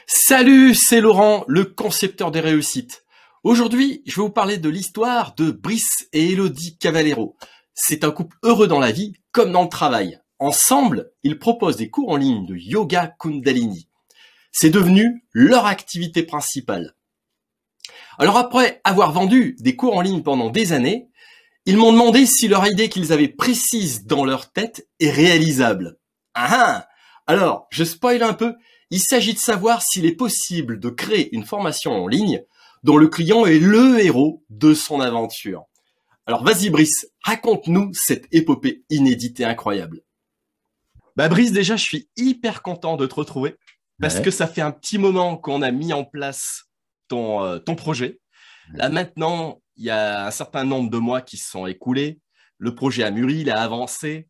Salut, c'est Laurent, le concepteur des réussites. Aujourd'hui, je vais vous parler de l'histoire de Brice et Elodie Cavallero. C'est un couple heureux dans la vie comme dans le travail. Ensemble, ils proposent des cours en ligne de yoga Kundalini. C'est devenu leur activité principale. Alors après avoir vendu des cours en ligne pendant des années, ils m'ont demandé si leur idée qu'ils avaient précise dans leur tête est réalisable. Alors, je spoil un peu. Il s'agit de savoir s'il est possible de créer une formation en ligne dont le client est le héros de son aventure. Alors vas-y Brice, raconte-nous cette épopée inédite et incroyable. Brice, déjà je suis hyper content de te retrouver parce que ça fait un petit moment qu'on a mis en place ton projet. Là maintenant, il y a un certain nombre de mois qui se sont écoulés. Le projet a mûri, il a avancé.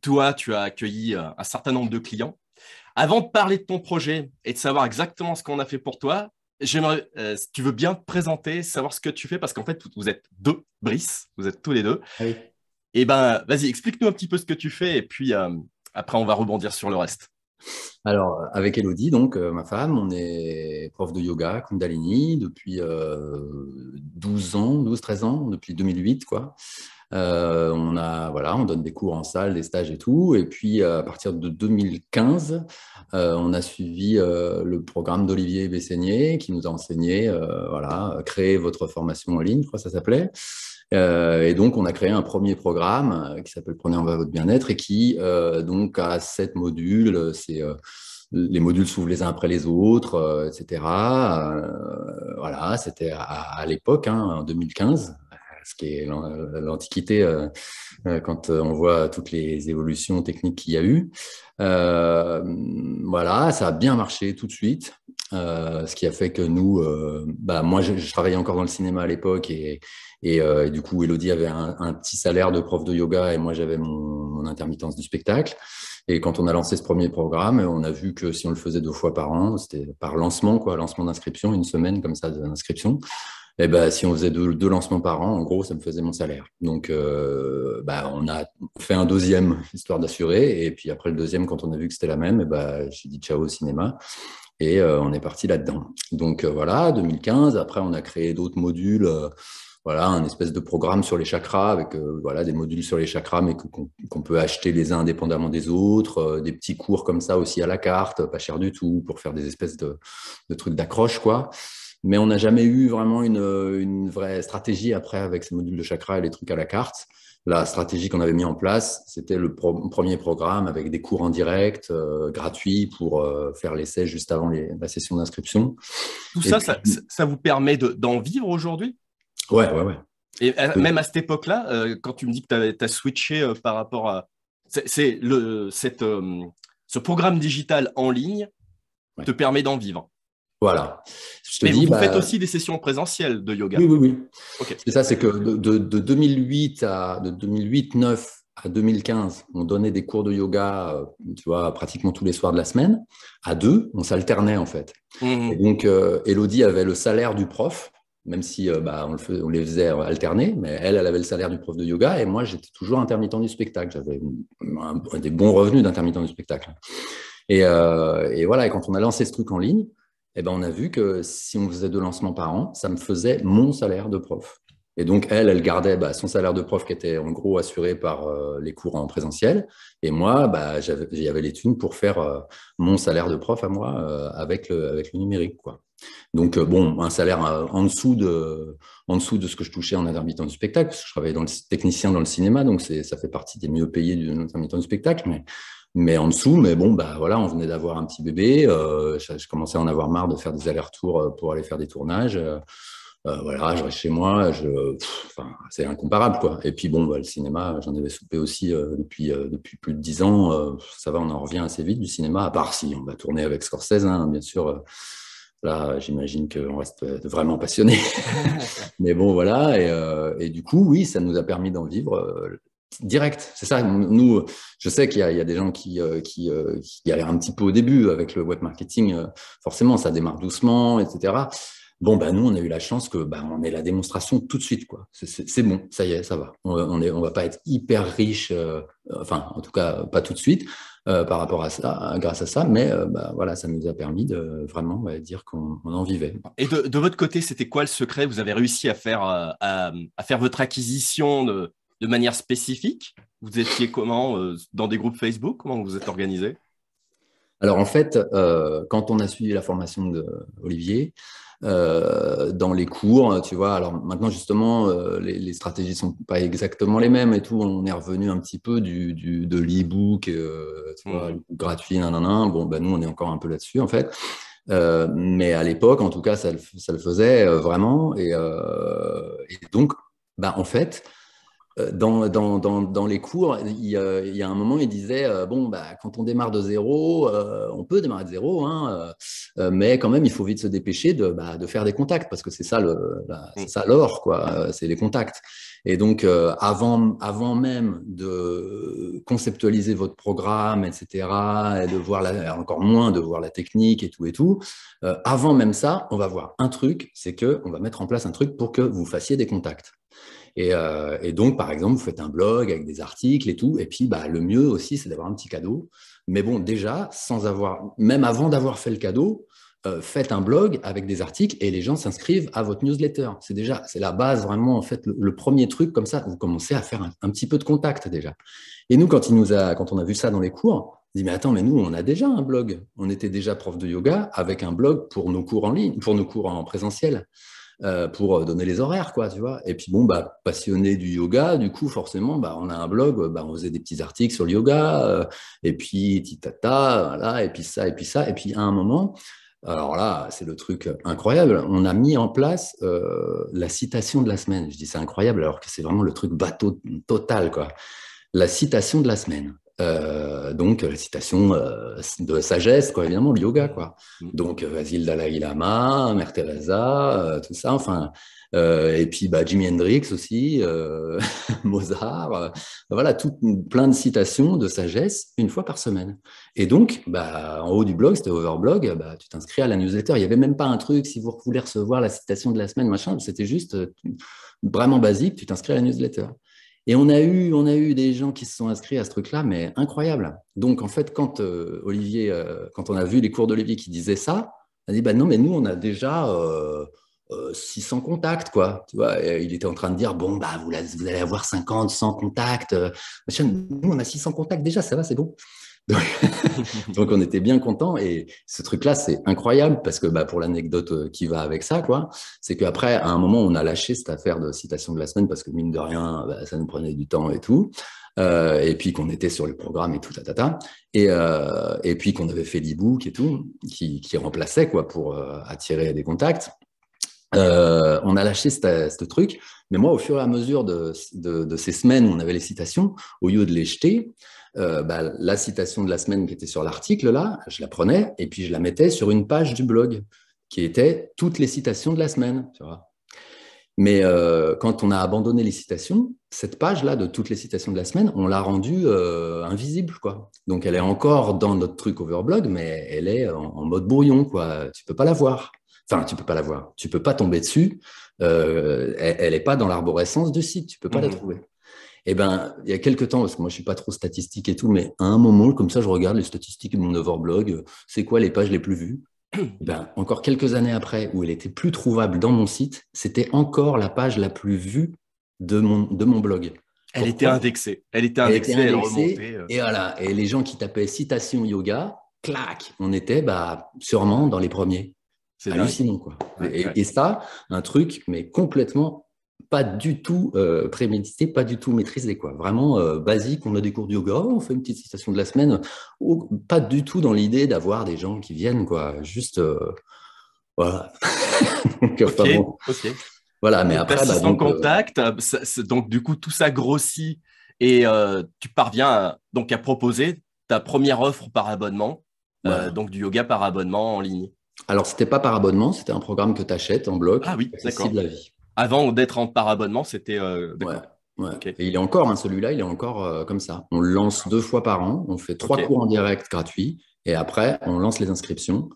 Toi, tu as accueilli un certain nombre de clients. Avant de parler de ton projet et de savoir exactement ce qu'on a fait pour toi, j'aimerais, si tu veux bien te présenter, savoir ce que tu fais, parce qu'en fait, vous êtes deux, Brice, vous êtes tous les deux. Ah oui. Et vas-y, explique-nous un petit peu ce que tu fais, et puis après, on va rebondir sur le reste. Alors, avec Elodie, donc ma femme, on est prof de yoga Kundalini depuis 12 ans, 12-13 ans, depuis 2008, quoi. On donne des cours en salle, des stages et tout. Et puis, à partir de 2015, on a suivi le programme d'Olivier Besseigné qui nous a enseigné, créer votre formation en ligne, je crois que ça s'appelait. Et donc, on a créé un premier programme qui s'appelle Prenez en main votre bien-être et qui donc a 7 modules. Les modules s'ouvrent les uns après les autres, etc. C'était à l'époque, en 2015, ce qui est l'Antiquité, quand on voit toutes les évolutions techniques qu'il y a eu. Ça a bien marché tout de suite. Ce qui a fait que nous, moi, je travaillais encore dans le cinéma à l'époque et du coup, Elodie avait un petit salaire de prof de yoga et moi, j'avais mon intermittence du spectacle. Et quand on a lancé ce premier programme, on a vu que si on le faisait 2 fois par an, c'était par lancement, lancement d'inscription, une semaine comme ça d'inscription. Et si on faisait deux lancements par an, en gros, ça me faisait mon salaire. Donc, on a fait un deuxième, histoire d'assurer. Et puis après le deuxième, quand on a vu que c'était la même, j'ai dit ciao au cinéma. Et on est parti là-dedans. Donc, 2015. Après, on a créé d'autres modules. Un espèce de programme sur les chakras avec des modules sur les chakras, mais qu'on peut acheter les uns indépendamment des autres. Des petits cours comme ça aussi à la carte, pas cher du tout, pour faire des espèces de trucs d'accroche, quoi. Mais on n'a jamais eu vraiment une vraie stratégie après avec ces modules de chakra et les trucs à la carte. La stratégie qu'on avait mis en place, c'était le premier programme avec des cours en direct, gratuits pour faire l'essai juste avant la session d'inscription. Tout ça, ça vous permet d'en vivre aujourd'hui? Ouais. Et même à cette époque-là, quand tu me dis que tu as switché par rapport à… ce programme digital en ligne te permet d'en vivre. Voilà. Mais vous faites aussi des sessions présentielles de yoga. Oui. Okay. C'est ça, c'est que de 2008-9 à 2015, on donnait des cours de yoga, pratiquement tous les soirs de la semaine. À 2, on s'alternait en fait. Et donc, Elodie avait le salaire du prof, même si on les faisait alterner, mais elle avait le salaire du prof de yoga et moi, j'étais toujours intermittent du spectacle. J'avais des bons revenus d'intermittent du spectacle. Et quand on a lancé ce truc en ligne, on a vu que si on faisait 2 lancements par an, ça me faisait mon salaire de prof. Et donc, elle gardait son salaire de prof qui était en gros assuré par les cours en présentiel. Et moi, j'avais les thunes pour faire mon salaire de prof à moi avec le numérique, quoi. Donc, un salaire en dessous de ce que je touchais en intermittent du spectacle, parce que je travaillais technicien dans le cinéma, donc ça fait partie des mieux payés de l'intermittent du spectacle. Mais en dessous, on venait d'avoir un petit bébé. Je commençais à en avoir marre de faire des allers-retours pour aller faire des tournages. Je reste chez moi. C'est incomparable, quoi. Et puis, le cinéma, j'en avais soupé aussi depuis plus de 10 ans. Ça va, on en revient assez vite du cinéma, à part si on va tourner avec Scorsese, bien sûr. Là, j'imagine qu'on reste vraiment passionné. Mais voilà. Et du coup, oui, ça nous a permis d'en vivre. Direct, c'est ça. Nous, je sais qu'il y a des gens qui galèrent un petit peu au début avec le web marketing. Forcément, ça démarre doucement, etc. Nous, on a eu la chance que on ait la démonstration tout de suite, quoi. C'est bon, ça y est, ça va. On va pas être hyper riche, en tout cas pas tout de suite. par rapport à ça, grâce à ça. Mais voilà, ça nous a permis de vraiment dire qu'on en vivait. Et de votre côté, c'était quoi le secret? Vous avez réussi à faire votre acquisition de manière spécifique? Vous étiez comment dans des groupes Facebook? Comment vous êtes organisé? Alors en fait, quand on a suivi la formation d'Olivier, dans les cours, tu vois, alors maintenant justement, les stratégies sont pas exactement les mêmes et tout. On est revenu un petit peu de l'e-book, tu vois, gratuit, nanana. Bon, ben nous, on est encore un peu là-dessus en fait. Mais à l'époque, en tout cas, ça le faisait vraiment. Et donc, bah, en fait, dans les cours, il y a un moment, il disait bon, bah, quand on démarre de zéro, on peut démarrer de zéro, hein, mais quand même, il faut vite se dépêcher de faire des contacts parce que c'est ça c'est ça l'or, quoi, c'est les contacts. Et donc, avant même de conceptualiser votre programme, etc., et de voir encore moins de voir la technique et tout, avant même ça, on va voir un truc, c'est qu'on va mettre en place un truc pour que vous fassiez des contacts. Et donc, par exemple, vous faites un blog avec des articles et tout. Et puis, bah, le mieux aussi, c'est d'avoir un petit cadeau. Mais bon, déjà, même avant d'avoir fait le cadeau, faites un blog avec des articles et les gens s'inscrivent à votre newsletter. C'est la base, vraiment, en fait, le premier truc comme ça. Vous commencez à faire un petit peu de contact déjà. Et nous, quand on a vu ça dans les cours, on dit, mais attends, mais nous, on a déjà un blog. On était déjà prof de yoga avec un blog pour nos cours en ligne, pour nos cours en présentiel. Pour donner les horaires, quoi, tu vois. Et puis, bon, bah, passionné du yoga, du coup, forcément, bah, on a un blog, bah, on faisait des petits articles sur le yoga, et puis, titata, voilà, et puis ça, et puis ça. Et puis, à un moment, alors là, c'est le truc incroyable, on a mis en place la citation de la semaine. Je dis c'est incroyable, alors que c'est vraiment le truc bateau total, quoi. La citation de la semaine. Donc, la citation de sagesse, quoi, évidemment, le yoga, quoi. Donc, vas-y, le Dalai Lama, Mère Teresa, tout ça, enfin, et puis bah, Jimi Hendrix aussi, Mozart, voilà, plein de citations de sagesse une fois par semaine. Et donc, bah, en haut du blog, c'était Overblog, bah, tu t'inscris à la newsletter. Il n'y avait même pas un truc, si vous voulez recevoir la citation de la semaine, machin, c'était juste vraiment basique, tu t'inscris à la newsletter. Et on a eu des gens qui se sont inscrits à ce truc-là, mais incroyable. Donc, en fait, quand quand on a vu les cours d'Olivier qui disaient ça, on a dit, bah non, mais nous, on a déjà 600 contacts, quoi. Tu vois, et il était en train de dire, bon, bah, vous allez avoir 50, 100 contacts. Nous, on a 600 contacts déjà, ça va, c'est bon. Donc, on était bien contents. Et ce truc-là, c'est incroyable parce que bah, pour l'anecdote qui va avec ça, quoi, c'est qu'après, à un moment, on a lâché cette affaire de citation de la semaine parce que mine de rien, bah, ça nous prenait du temps et tout. Et puis qu'on était sur le programme et tout, tatata. Et puis qu'on avait fait l'e-book et tout, qui remplaçait quoi, pour attirer des contacts. On a lâché ce truc. Mais moi, au fur et à mesure de ces semaines où on avait les citations, au lieu de les jeter, bah, la citation de la semaine qui était sur l'article, là, je la prenais et puis je la mettais sur une page du blog qui était toutes les citations de la semaine. Tu vois. Mais quand on a abandonné les citations, cette page-là de toutes les citations de la semaine, on l'a rendue invisible, quoi. Donc, elle est encore dans notre truc Overblog, mais elle est en mode brouillon, quoi. Tu peux pas la voir. Enfin, tu peux pas la voir. Tu peux pas tomber dessus. Elle est pas dans l'arborescence du site. Tu peux pas la trouver. Eh ben, il y a quelques temps, parce que moi, je suis pas trop statistique et tout, mais à un moment, comme ça, je regarde les statistiques de mon Overblog. C'est quoi les pages les plus vues? Ben, encore quelques années après, où elle était plus trouvable dans mon site, c'était encore la page la plus vue de mon blog. Elle était indexée. Elle remontait. Et voilà. Et les gens qui tapaient citation yoga, clac, on était bah, sûrement dans les premiers. C'est hallucinant, quoi. Et ça, un truc, mais complètement pas du tout prémédité, pas du tout maîtrisé, quoi. Vraiment basique, on a des cours de yoga, on fait une petite citation de la semaine, pas du tout dans l'idée d'avoir des gens qui viennent, quoi. Juste, voilà. Ok. Voilà, mais après, bah, donc, contact, donc du coup, tout ça grossit et tu parviens donc à proposer ta première offre par abonnement, voilà. Donc du yoga par abonnement en ligne. Alors, c'était pas par abonnement, c'était un programme que tu achètes en bloc, accessible à vie. Avant d'être par abonnement, c'était… Ouais. Okay. Et il est encore, celui-là, il est encore comme ça. On le lance 2 fois par an, on fait 3 cours en direct gratuits, et après, on lance les inscriptions,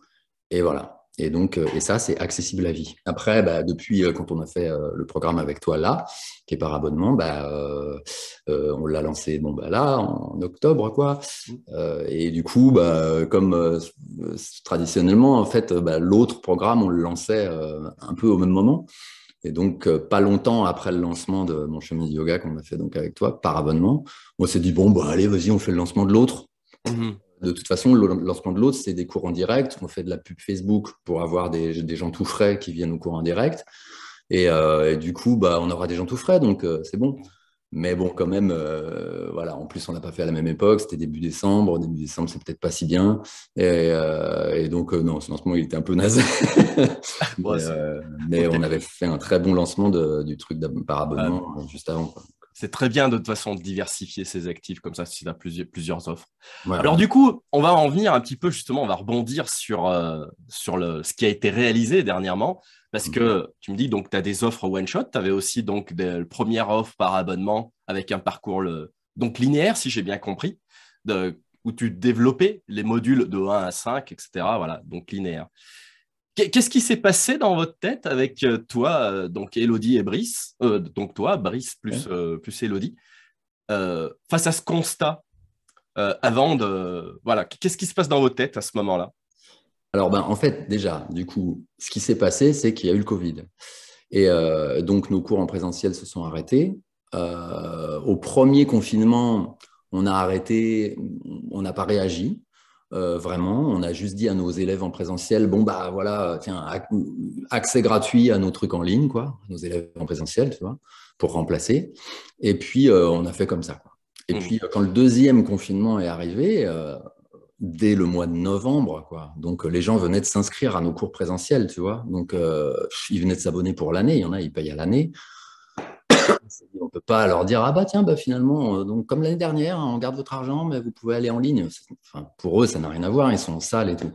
et voilà. Et donc, et ça, c'est accessible à vie. Après, depuis quand on a fait le programme avec toi là, qui est par abonnement, on l'a lancé là en octobre, quoi. Et du coup, comme traditionnellement, en fait, l'autre programme, on le lançait un peu au même moment. Et donc, pas longtemps après le lancement de mon chemin de yoga qu'on a fait donc avec toi par abonnement, on s'est dit bon, allez, vas-y, on fait le lancement de l'autre. De toute façon, le lancement de l'autre, c'est des cours en direct. On fait de la pub Facebook pour avoir des gens tout frais qui viennent aux cours en direct. Et du coup, on aura des gens tout frais, donc c'est bon. Mais bon, quand même, voilà. En plus, on l'a pas fait à la même époque. C'était début décembre. Début décembre, c'est peut-être pas si bien. Et donc, non, ce lancement, il était un peu naze. mais on avait fait un très bon lancement du truc par abonnement juste avant, quoi. C'est très bien de toute façon de diversifier ses actifs comme ça si tu as plusieurs offres. Ouais, Alors du coup, on va en venir un petit peu justement, on va rebondir sur ce qui a été réalisé dernièrement parce que tu me dis donc tu as des offres one shot, tu avais aussi donc des premières offres par abonnement avec un parcours donc linéaire si j'ai bien compris, où tu développais les modules de 1 à 5, etc. Voilà, donc linéaire. Qu'est-ce qui s'est passé dans votre tête avec toi, donc Élodie et Brice, donc toi, Brice plus Élodie, face à ce constat avant de... Voilà, qu'est-ce qui se passe dans votre tête à ce moment-là? Alors, en fait, déjà, du coup, ce qui s'est passé, c'est qu'il y a eu le Covid. Et donc, nos cours en présentiel se sont arrêtés. Au premier confinement, on a arrêté, on n'a pas réagi. Vraiment, on a juste dit à nos élèves en présentiel, voilà, tiens, accès gratuit à nos trucs en ligne, quoi, nos élèves en présentiel, tu vois, pour remplacer. Et puis, on a fait comme ça, quoi. Et puis, quand le deuxième confinement est arrivé, dès le mois de novembre, quoi. Donc, les gens venaient de s'inscrire à nos cours présentiels, tu vois. Donc, ils venaient de s'abonner pour l'année. Il y en a, ils payent à l'année. On ne peut pas leur dire, tiens, finalement, donc, comme l'année dernière, on garde votre argent, mais vous pouvez aller en ligne. Enfin, pour eux, ça n'a rien à voir. Ils sont en salle et tout.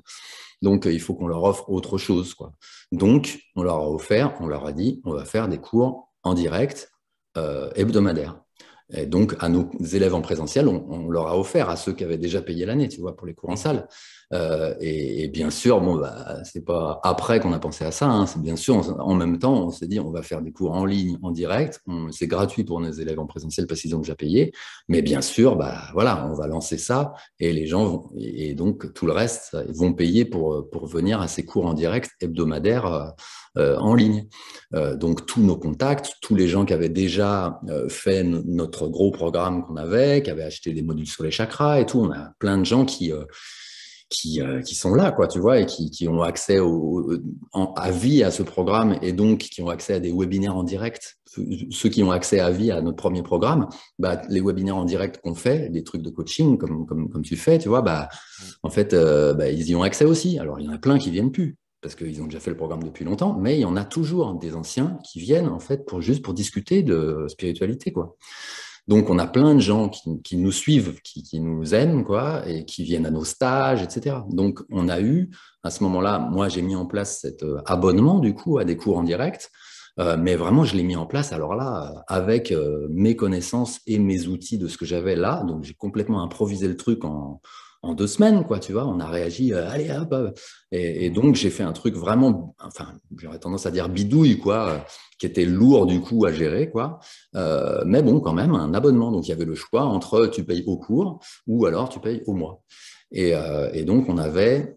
Donc, il faut qu'on leur offre autre chose, quoi. Donc, on leur a offert, on leur a dit, on va faire des cours en direct hebdomadaires. Et donc, à nos élèves en présentiel, on leur a offert à ceux qui avaient déjà payé l'année, tu vois, pour les cours en salle. Et bien sûr, c'est pas après qu'on a pensé à ça, hein, c'est bien sûr, en même temps, on s'est dit, on va faire des cours en ligne, en direct. C'est gratuit pour nos élèves en présentiel parce qu'ils ont déjà payé. Mais bien sûr, voilà, on va lancer ça et les gens vont, et donc tout le reste, ils vont payer pour venir à ces cours en direct hebdomadaires en ligne. Donc, tous nos contacts, tous les gens qui avaient déjà fait notre gros programme qu'on avait, qui avaient acheté des modules sur les chakras et tout, on a plein de gens qui sont là, quoi, tu vois, et qui ont accès à vie à ce programme et donc qui ont accès à des webinaires en direct. Ceux qui ont accès à vie à notre premier programme, les webinaires en direct qu'on fait, des trucs de coaching comme tu fais, tu vois, en fait, ils y ont accès aussi. Alors, il y en a plein qui viennent plus parce qu'ils ont déjà fait le programme depuis longtemps, mais il y en a toujours des anciens qui viennent, en fait, juste pour discuter de spiritualité, quoi. Donc, on a plein de gens qui nous suivent, qui nous aiment, quoi, et qui viennent à nos stages, etc. Donc, on a eu, à ce moment-là, moi, j'ai mis en place cet abonnement, du coup, à des cours en direct. Mais vraiment, je l'ai mis en place, alors là, avec mes connaissances et mes outils de ce que j'avais là. Donc, j'ai complètement improvisé le truc en 2 semaines, quoi, tu vois. On a réagi, allez, hop. Et donc, j'ai fait un truc vraiment, enfin, j'aurais tendance à dire bidouille, quoi, qui était lourd, du coup, à gérer, quoi. Mais bon, quand même, un abonnement. Donc, il y avait le choix entre tu payes au cours ou alors tu payes au mois. Et donc, on avait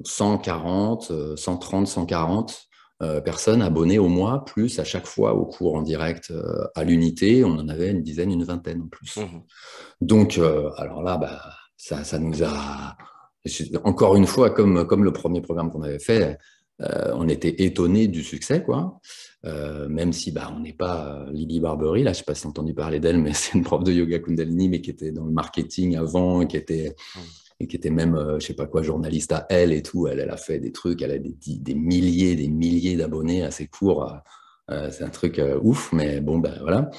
140, 130, 140 personnes abonnées au mois, plus à chaque fois au cours en direct à l'unité, on en avait une dizaine, une vingtaine en plus. Donc, alors là, ça nous a... Encore une fois, comme le premier programme qu'on avait fait, on était étonnés du succès, quoi. Même si on n'est pas Lily Barbery, là, je ne sais pas si tu as entendu parler d'elle, mais c'est une prof de yoga Kundalini, mais qui était dans le marketing avant, et qui était même, je ne sais pas quoi, journaliste à elle et tout. Elle a fait des trucs, elle a des milliers d'abonnés à ses cours. C'est un truc ouf, mais bon, voilà.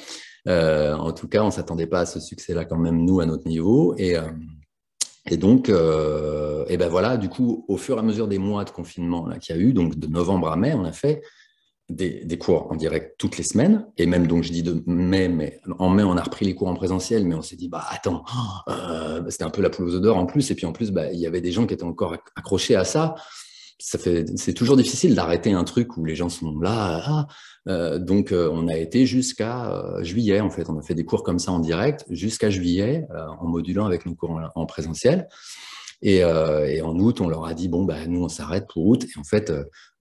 En tout cas, on ne s'attendait pas à ce succès-là quand même, nous, à notre niveau. Et donc, voilà, du coup, au fur et à mesure des mois de confinement qu'il y a eu, donc de novembre à mai, on a fait des cours en direct toutes les semaines. Et même, donc, je dis de mai, mais en mai, on a repris les cours en présentiel, mais on s'est dit, attends, c'était un peu la poule aux œufs d'or en plus. Et puis, en plus, il y avait des gens qui étaient encore accrochés à ça. c'est toujours difficile d'arrêter un truc où les gens sont là. Donc, on a été jusqu'à juillet, en fait. On a fait des cours comme ça en direct jusqu'à juillet, en modulant avec nos cours en présentiel. Et en août, on leur a dit, bon, bah, nous, on s'arrête pour août. Et en fait,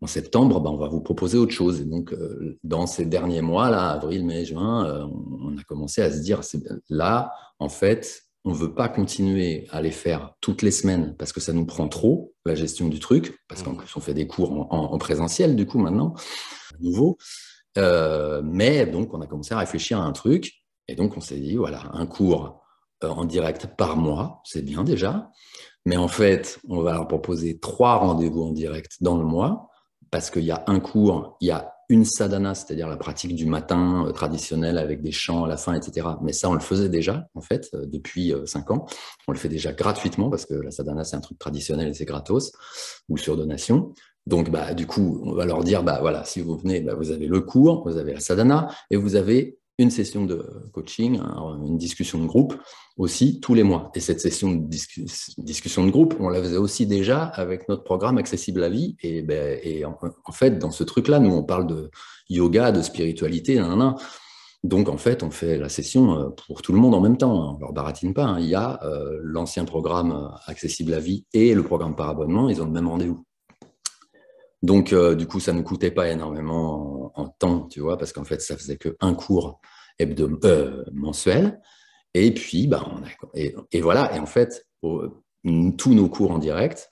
en septembre, bah, on va vous proposer autre chose. Et donc, dans ces derniers mois, là, avril, mai, juin, on a commencé à se dire, là, en fait, on ne veut pas continuer à les faire toutes les semaines parce que ça nous prend trop, la gestion du truc, parce qu'en plus, on fait des cours en présentiel, du coup, maintenant, à nouveau. Mais donc, on a commencé à réfléchir à un truc. Et donc, on s'est dit, voilà, un cours en direct par mois, c'est bien déjà. Mais en fait, on va leur proposer 3 rendez-vous en direct dans le mois, parce qu'il y a un cours, il y a une sadhana, c'est-à-dire la pratique du matin traditionnelle avec des chants à la fin, etc. Mais ça, on le faisait déjà, en fait, depuis 5 ans. On le fait déjà gratuitement, parce que la sadhana, c'est un truc traditionnel et c'est gratos, ou sur donation. Donc, bah, du coup, on va leur dire, bah, voilà, si vous venez, bah, vous avez le cours, vous avez la sadhana, et vous avez une session de coaching, une discussion de groupe aussi tous les mois. Et cette session de discussion de groupe, on la faisait aussi déjà avec notre programme Accessible à Vie. Et en fait, dans ce truc-là, nous, on parle de yoga, de spiritualité, Donc, en fait, on fait la session pour tout le monde en même temps. On ne leur baratine pas. Il y a l'ancien programme Accessible à Vie et le programme par abonnement. Ils ont le même rendez-vous. Donc, du coup, ça ne nous coûtait pas énormément en temps, tu vois, parce qu'en fait, ça faisait qu'un cours mensuel. Et puis, bah, et voilà. Et en fait, tous nos cours en direct,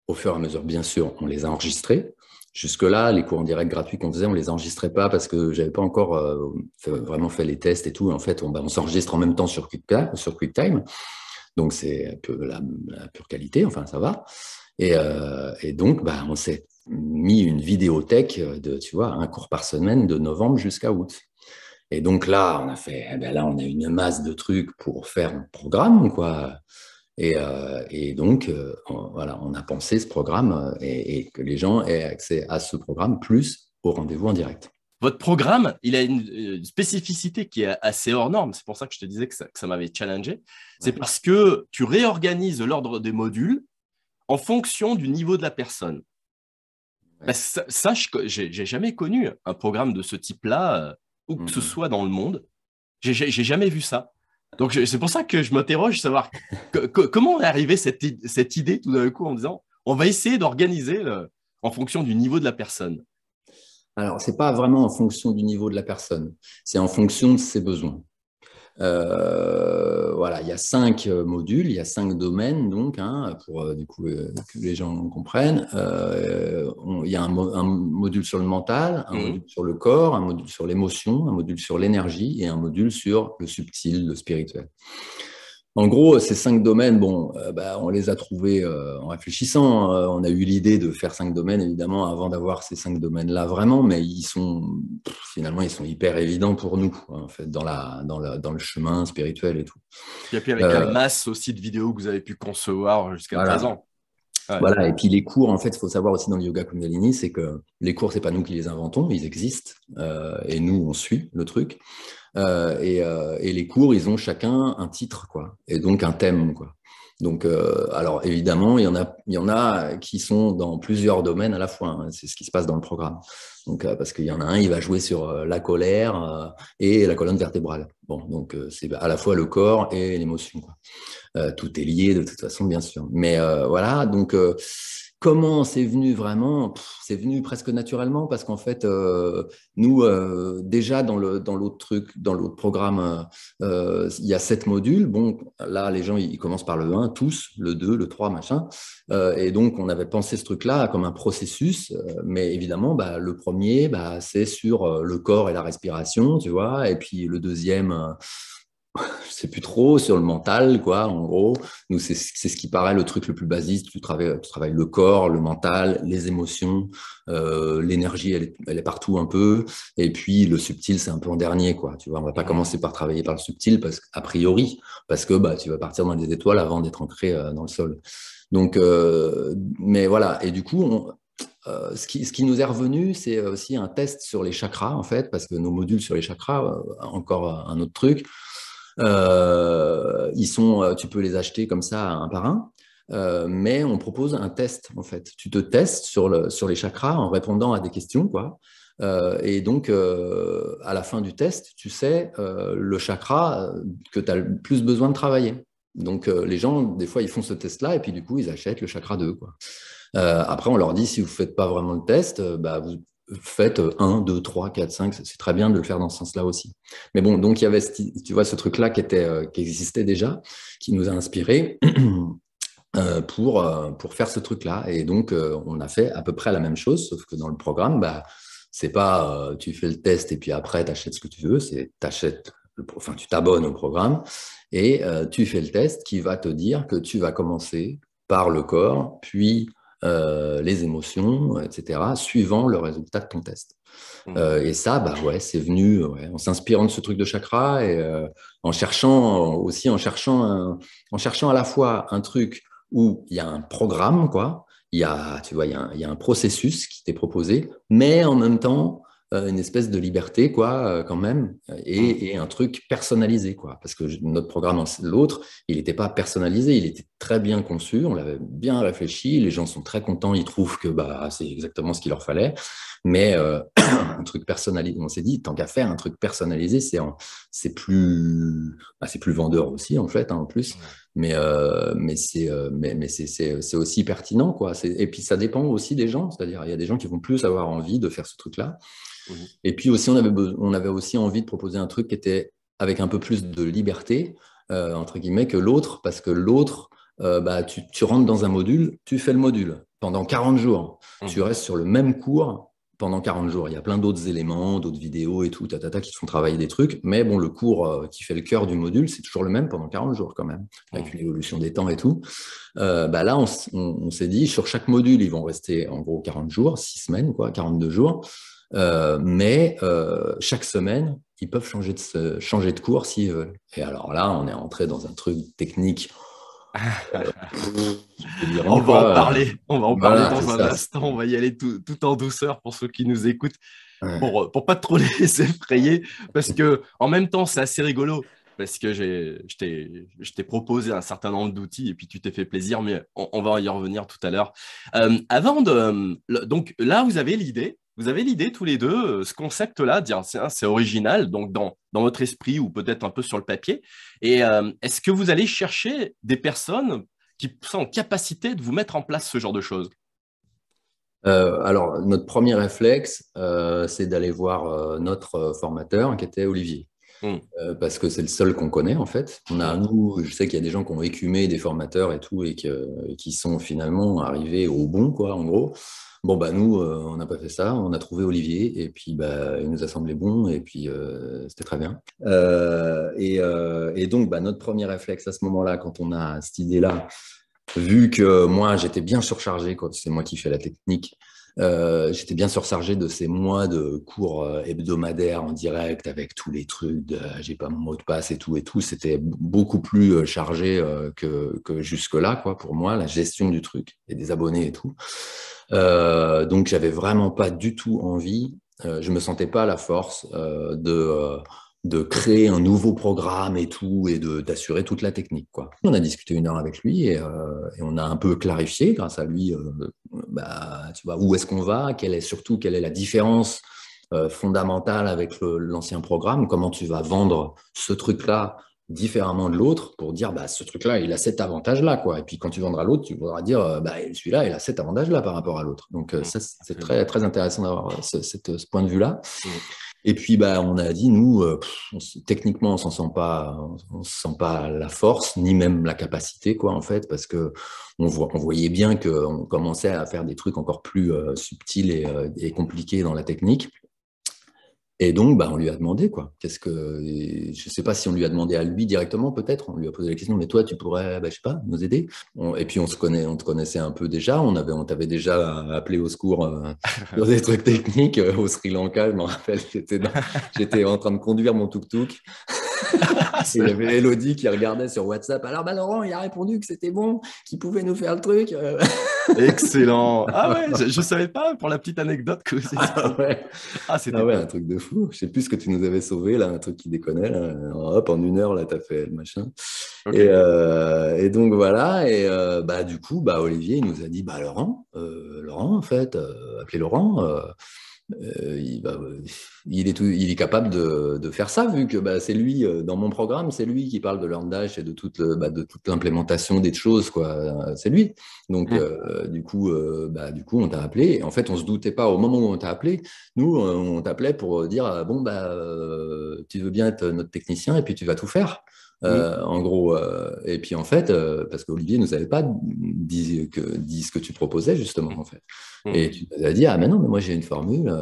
au fur et à mesure, bien sûr, on les a enregistrés. Jusque-là, les cours en direct gratuits qu'on faisait, on ne les enregistrait pas parce que je n'avais pas encore vraiment fait les tests et tout. En fait, on s'enregistre en même temps sur QuickTime. Donc, c'est un peu la pure qualité. Enfin, ça va. Et donc, bah, on s'est mis une vidéothèque de, tu vois, un cours par semaine de novembre jusqu'à août. Et donc là, on a une masse de trucs pour faire un programme, quoi. Et donc, voilà, on a pensé ce programme et que les gens aient accès à ce programme plus au rendez-vous en direct. Votre programme, il a une spécificité qui est assez hors norme. C'est pour ça que je te disais que ça m'avait challengé. C'est parce que tu réorganises l'ordre des modules en fonction du niveau de la personne. Ouais. Ça, j'ai jamais connu un programme de ce type-là, où que ce soit dans le monde. J'ai jamais vu ça. Donc, c'est pour ça que je m'interroge, savoir comment est arrivée cette idée tout d'un coup en disant, on va essayer d'organiser en fonction du niveau de la personne. Alors, c'est pas vraiment en fonction du niveau de la personne, c'est en fonction de ses besoins. Voilà, il y a 5 modules, il y a 5 domaines, donc, pour du coup que les gens comprennent. Il y a un module sur le mental, un module sur le corps, un module sur l'émotion, un module sur l'énergie et un module sur le subtil, le spirituel. En gros, ces 5 domaines, bon, on les a trouvés en réfléchissant. On a eu l'idée de faire 5 domaines, évidemment, avant d'avoir ces 5 domaines-là vraiment, mais finalement, ils sont hyper évidents pour nous, en fait, dans le chemin spirituel et tout. Et puis avec la masse aussi de vidéos que vous avez pu concevoir jusqu'à présent. Ouais. Voilà, et puis les cours, en fait, il faut savoir aussi dans le yoga Kundalini, c'est que les cours, c'est pas nous qui les inventons, ils existent, et nous, on suit le truc. Et les cours, ils ont chacun un titre, quoi, et donc un thème, quoi. Donc, alors évidemment, il y en a qui sont dans plusieurs domaines à la fois. C'est ce qui se passe dans le programme. Donc, parce qu'il y en a un, il va jouer sur la colère et la colonne vertébrale. Bon, donc c'est à la fois le corps et l'émotion, quoi. Tout est lié de toute façon, bien sûr. Mais voilà, donc comment c'est venu vraiment? C'est venu presque naturellement parce qu'en fait, nous, déjà dans l'autre programme, il y a 7 modules. Bon, là, les gens, ils commencent par le 1, tous, le 2, le 3, machin. Et donc, on avait pensé ce truc-là comme un processus. Mais évidemment, le premier, c'est sur le corps et la respiration, tu vois. Et puis le deuxième... je sais plus trop, sur le mental, quoi, en gros. Nous, c'est ce qui paraît le truc le plus basique. Tu travailles le corps, le mental, les émotions, l'énergie, elle est partout un peu. Et puis, le subtil, c'est un peu en dernier, quoi. Tu vois, on va pas commencer par travailler par le subtil, parce que tu vas partir dans les étoiles avant d'être ancré dans le sol. Donc, mais voilà. Et du coup, ce qui nous est revenu, c'est aussi un test sur les chakras, en fait, parce que nos modules sur les chakras, encore un autre truc, tu peux les acheter comme ça un par un. mais on propose un test, en fait. Tu te testes sur les chakras en répondant à des questions, quoi. Et donc, à la fin du test, tu sais le chakra que tu as le plus besoin de travailler. Donc, les gens, des fois, ils font ce test-là et puis du coup, ils achètent le chakra 2, quoi. Après, on leur dit, si vous ne faites pas vraiment le test, vous faites 1, 2, 3, 4, 5. C'est très bien de le faire dans ce sens-là aussi. Mais bon, donc il y avait, tu vois, ce truc-là qui existait déjà, qui nous a inspirés pour faire ce truc-là. Et donc, on a fait à peu près la même chose, sauf que dans le programme, c'est pas tu fais le test et puis après, tu achètes ce que tu veux, c'est tu t'abonnes au programme et tu fais le test qui va te dire que tu vas commencer par le corps, puis les émotions, etc., suivant le résultat de ton test. Et ça, ouais, c'est venu en s'inspirant de ce truc de chakra et en cherchant à la fois un truc où il y a un programme, quoi. Tu vois, il y a un processus qui t'est proposé, mais en même temps, une espèce de liberté, quoi, quand même, et un truc personnalisé, quoi. Parce que notre programme, l'autre, il n'était pas personnalisé, il était très bien conçu, on l'avait bien réfléchi, les gens sont très contents, ils trouvent que c'est exactement ce qu'il leur fallait, mais un truc personnalisé, on s'est dit, tant qu'à faire un truc personnalisé, c'est plus vendeur aussi, en fait, hein, en plus. Mais c'est aussi pertinent, quoi. Et puis ça dépend aussi des gens, c'est-à-dire il y a des gens qui vont plus avoir envie de faire ce truc-là. Et puis aussi on avait aussi envie de proposer un truc qui était avec un peu plus de liberté entre guillemets que l'autre, parce que l'autre tu rentres dans un module, tu fais le module pendant 40 jours, tu restes sur le même cours pendant 40 jours. Il y a plein d'autres éléments, d'autres vidéos et tout, qui te font travailler des trucs. Mais bon, le cours qui fait le cœur du module, c'est toujours le même pendant 40 jours quand même, avec une évolution des temps et tout. Là, on s'est dit, sur chaque module, ils vont rester en gros 40 jours, 6 semaines, quoi, 42 jours. Mais chaque semaine, ils peuvent changer de cours s'ils veulent. Et alors là, on est entré dans un truc technique. On va en parler dans un instant. On va y aller tout en douceur pour ceux qui nous écoutent, pour pas trop les effrayer, parce que en même temps, c'est assez rigolo. Parce que je t'ai proposé un certain nombre d'outils et puis tu t'es fait plaisir, mais on va y revenir tout à l'heure. Donc là, vous avez l'idée tous les deux, ce concept-là, dire c'est original, donc dans votre esprit ou peut-être un peu sur le papier. Et est-ce que vous allez chercher des personnes qui sont en capacité de vous mettre en place ce genre de choses? Alors, notre premier réflexe, c'est d'aller voir notre formateur qui était Olivier. Parce que c'est le seul qu'on connaît en fait. Je sais qu'il y a des gens qui ont écumé des formateurs et tout et qui sont finalement arrivés au bon, quoi, en gros. Bon, nous, on n'a pas fait ça, on a trouvé Olivier et puis il nous a semblé bon et puis c'était très bien. Et donc, notre premier réflexe à ce moment-là, quand on a cette idée-là, vu que moi, j'étais bien surchargé, quand c'est moi qui fais la technique, j'étais bien surchargé de ces mois de cours hebdomadaires en direct avec tous les trucs j'ai pas mon mot de passe et tout. C'était beaucoup plus chargé que jusque-là, quoi, pour moi, la gestion du truc et des abonnés et tout. Donc, j'avais vraiment pas du tout envie, je me sentais pas à la force de créer un nouveau programme et tout, et d'assurer toute la technique, quoi. On a discuté 1 heure avec lui et on a un peu clarifié grâce à lui, tu vois, où est-ce qu'on va, quelle est la différence fondamentale avec l'ancien programme, comment tu vas vendre ce truc-là différemment de l'autre pour dire ce truc-là, il a cet avantage-là, quoi. Et puis quand tu vendras l'autre, tu voudras dire celui-là, il a cet avantage-là par rapport à l'autre. Donc ça, c'est très, très intéressant d'avoir ce point de vue-là. Et puis, on a dit, nous, techniquement, on ne se sent pas la force, ni même la capacité, quoi, en fait, parce que on voyait bien qu'on commençait à faire des trucs encore plus subtils et compliqués dans la technique. Et donc, on lui a demandé, quoi. Je ne sais pas si on lui a demandé à lui directement, peut-être. On lui a posé la question, mais toi, tu pourrais, je sais pas, nous aider. Et puis, on te connaissait un peu déjà. On t'avait déjà appelé au secours sur des trucs techniques au Sri Lanka. Je me rappelle, j'étais en train de conduire mon tuk-tuk. Et il y avait Elodie qui regardait sur WhatsApp. Alors, bah, Laurent, il a répondu que c'était bon, qu'il pouvait nous faire le truc. Excellent. Ah ouais, je savais pas pour la petite anecdote que c'est ça. Ah ouais. Ah, Ah c'était ouais, top. un truc de fou. Je sais plus ce que tu nous avais sauvé, là, un truc qui déconnait. Là. Hop, en 1 heure, là, tu as fait le machin. Ok. Et donc, voilà. Et bah, du coup, bah, Olivier, il nous a dit, bah, Laurent, en fait, appelez Laurent. Il est capable de faire ça, vu que bah, c'est lui, dans mon programme, c'est lui qui parle de l'earn-dash et de toute l'implémentation des choses, quoi. C'est lui. Donc, Mm. du coup, on t'a appelé. Et en fait, on se doutait pas au moment où on t'a appelé. Nous, on t'appelait pour dire, bon, bah, tu veux bien être notre technicien et puis tu vas tout faire. Mm. En gros, et puis en fait, parce qu'Olivier nous avait pas dit ce que tu proposais justement en fait. Et Mm. tu nous as dit, ah mais non, mais moi j'ai une formule,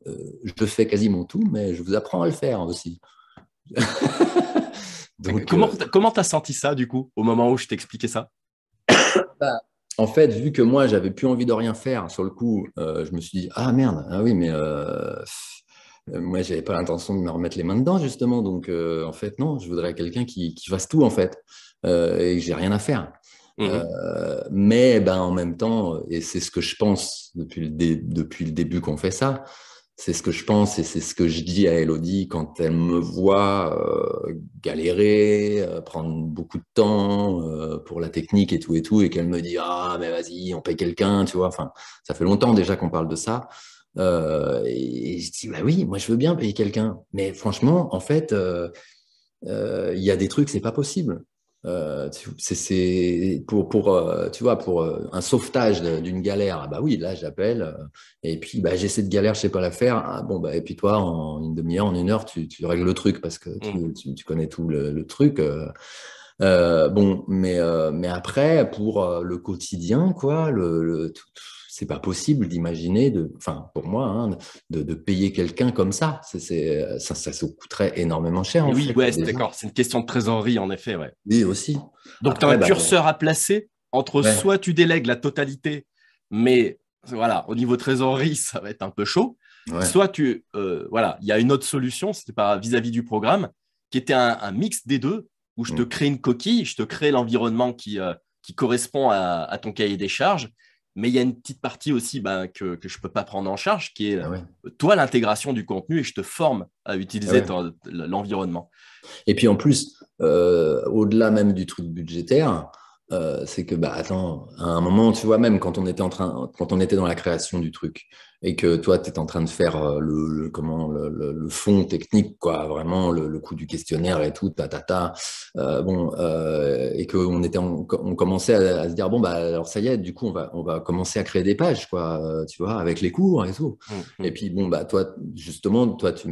je fais quasiment tout, mais je vous apprends à le faire aussi. Donc, Comment t'as senti ça, du coup, au moment où je t'expliquais ça? bah, en fait, vu que moi j'avais plus envie de rien faire sur le coup, je me suis dit, ah merde, ah oui, mais moi j'avais pas l'intention de me remettre les mains dedans justement. Donc, en fait, non, je voudrais quelqu'un qui fasse tout en fait, et que j'ai rien à faire. Mhm. Mais ben, en même temps, et c'est ce que je pense depuis le début qu'on fait ça, c'est ce que je pense et c'est ce que je dis à Elodie quand elle me voit galérer, prendre beaucoup de temps pour la technique et tout, et qu'elle me dit ah mais vas-y, on paye quelqu'un, tu vois. Enfin, ça fait longtemps déjà qu'on parle de ça. Et je dis bah oui, moi je veux bien payer quelqu'un, mais franchement, en fait, il y a des trucs, c'est pas possible. C'est tu vois, pour un sauvetage d'une galère, ah bah oui, là j'appelle, et puis bah, j'ai cette galère, je sais pas la faire. Ah, bon, bah, et puis toi, en une demi-heure, en 1 heure, tu règles le truc parce que Mhm. tu connais tout le truc. Bon, mais après, pour le quotidien, quoi, c'est pas possible d'imaginer, enfin, pour moi, hein, de payer quelqu'un comme ça. Ça se coûterait énormément cher, Et en oui, fait, ouais, c'est déjà. d'accord. C'est une question de trésorerie, en effet, ouais. Oui, aussi. Donc, tu as un Après, bah, curseur à placer entre ouais, soit tu délègues la totalité, mais voilà, au niveau trésorerie, ça va être un peu chaud. ouais. Soit voilà, il y a une autre solution, c'était pas vis-à-vis du programme, qui était un mix des deux, où je te Mm. crée une coquille, je te crée l'environnement qui correspond à ton cahier des charges, mais il y a une petite partie aussi ben, que je peux pas prendre en charge, qui est Ah ouais, toi l'intégration du contenu et je te forme à ah utiliser ouais. l'environnement. Et puis en plus, au-delà même du truc budgétaire, c'est que bah attends, à un moment, tu vois, même quand on était dans la création du truc et que toi, tu étais en train de faire le fond technique, quoi, vraiment le coup du questionnaire et tout, et on commençait à se dire bon bah alors ça y est, du coup on va commencer à créer des pages, quoi, tu vois, avec les cours et tout. Et Mhm. puis, bon, bah, toi, justement, toi, tu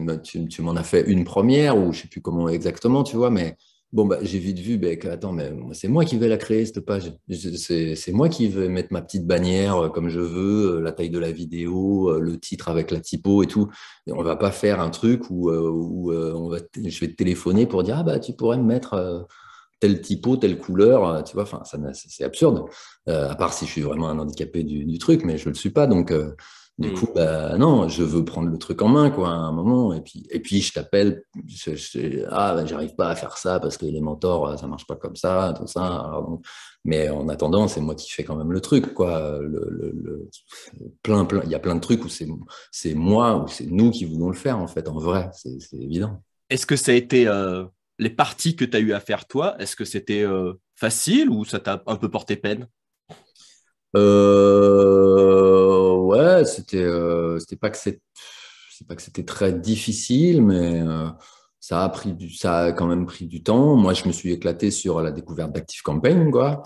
m'en as fait une première, ou je sais plus comment exactement, tu vois, mais bon, bah, j'ai vite vu, bah, que, attends, mais c'est moi qui vais la créer, cette page. C'est moi qui vais mettre ma petite bannière comme je veux, la taille de la vidéo, le titre avec la typo et tout. Et on va pas faire un truc où je vais te téléphoner pour dire, ah, bah, tu pourrais me mettre telle typo, telle couleur, tu vois, enfin, c'est absurde. À part si je suis vraiment un handicapé du truc, mais je le suis pas, donc. Du coup, Mhm. bah, non, je veux prendre le truc en main, quoi, à un moment. Et puis je t'appelle, ah, bah, j'arrive pas à faire ça parce que les mentors, ça marche pas comme ça, tout ça. Mhm. Mais en attendant, c'est moi qui fais quand même le truc, quoi. Il y a plein de trucs où c'est moi ou c'est nous qui voulons le faire, en fait, en vrai, c'est évident. Est-ce que ça a été les parties que tu as eu à faire toi, est-ce que c'était facile ou ça t'a un peu porté peine? Ouais, c'est pas que c'était très difficile, mais ça a quand même pris du temps. Moi, je me suis éclaté sur la découverte d'ActiveCampaign, quoi.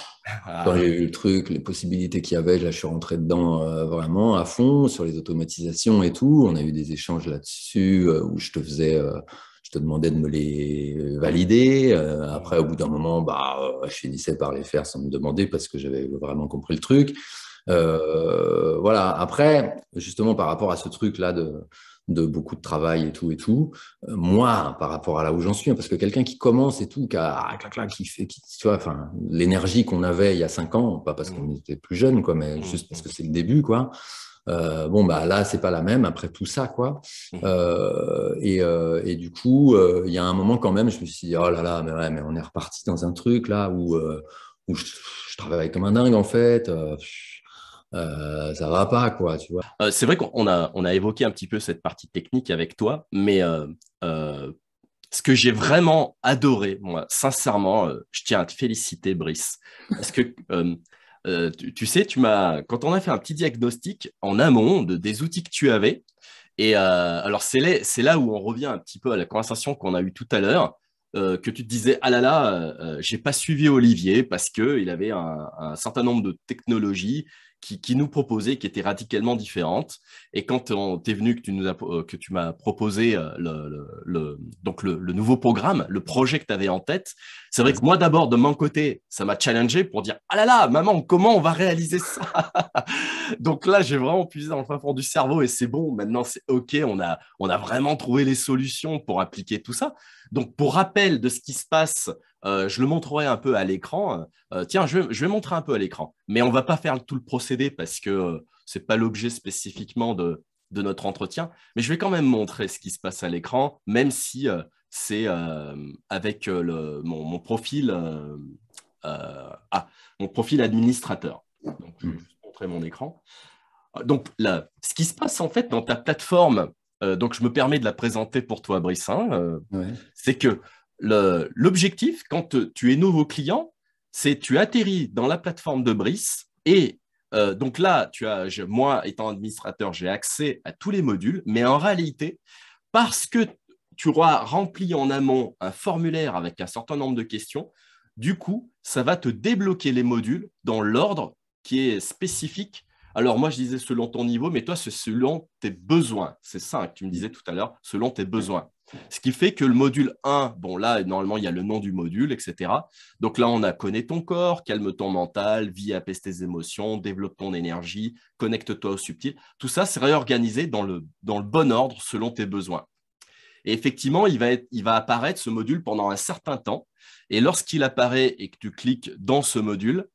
Quand Ah, j'ai eu le truc, les possibilités qu'il y avait, là, je suis rentré dedans vraiment à fond sur les automatisations et tout. On a eu des échanges là-dessus où je te demandais de me les valider. Après, au bout d'un moment, je finissais par les faire sans me demander parce que j'avais vraiment compris le truc. Voilà. Après, justement, par rapport à ce truc-là de beaucoup de travail et tout, moi, par rapport à là où j'en suis, hein, parce que quelqu'un qui commence et tout, tu vois, enfin, l'énergie qu'on avait il y a 5 ans, pas parce mm, qu'on était plus jeune, quoi, mais mm, juste parce mm. que c'est le début, quoi. Bon, bah là, c'est pas la même après tout ça, quoi. Mhm. Et du coup, il y a un moment quand même, je me suis dit, oh là là, mais, ouais, mais on est reparti dans un truc là où je travaille comme un dingue en fait. Ça va pas, quoi, tu vois. C'est vrai qu'on a évoqué un petit peu cette partie technique avec toi, mais euh, ce que j'ai vraiment adoré, moi, sincèrement, je tiens à te féliciter, Brice, parce que tu sais, quand on a fait un petit diagnostic en amont des outils que tu avais, et alors c'est là où on revient un petit peu à la conversation qu'on a eue tout à l'heure, que tu te disais, ah là là, j'ai pas suivi Olivier parce que il avait un certain nombre de technologies qui nous proposaient, qui étaient radicalement différentes. Et quand t'es venu, que tu m'as proposé donc le nouveau programme, le projet que tu avais en tête, c'est vrai que moi d'abord, de mon côté, ça m'a challengé pour dire, ah là là, maman, comment on va réaliser ça? Donc là, j'ai vraiment puisé dans le fin fond du cerveau et c'est bon. Maintenant, c'est OK. On a vraiment trouvé les solutions pour appliquer tout ça. Donc, pour rappel de ce qui se passe, je le montrerai un peu à l'écran. Tiens, je vais montrer un peu à l'écran. Mais on ne va pas faire tout le procédé parce que ce n'est pas l'objet spécifiquement de notre entretien. Mais je vais quand même montrer ce qui se passe à l'écran, même si c'est avec mon profil, mon profil administrateur. Donc, je vais juste montrer mon écran. Donc, là, ce qui se passe en fait dans ta plateforme, donc je me permets de la présenter pour toi, Brice, hein, Ouais. c'est que l'objectif, quand tu es nouveau client, c'est tu atterris dans la plateforme de Brice et donc là, moi, étant administrateur, j'ai accès à tous les modules, mais en réalité, parce que tu auras rempli en amont un formulaire avec un certain nombre de questions, du coup, ça va te débloquer les modules dans l'ordre qui est spécifique. Alors moi, je disais selon ton niveau, mais toi, c'est selon tes besoins. C'est ça que tu me disais tout à l'heure, selon tes besoins. Ce qui fait que le module 1, bon là, normalement, il y a le nom du module, etc. Donc là, on a connaît ton corps, calme ton mental, vis et apaise tes émotions, développe ton énergie, connecte-toi au subtil. Tout ça, c'est réorganisé dans le bon ordre selon tes besoins. Et effectivement, il va apparaître ce module pendant un certain temps. Et lorsqu'il apparaît et que tu cliques dans ce module,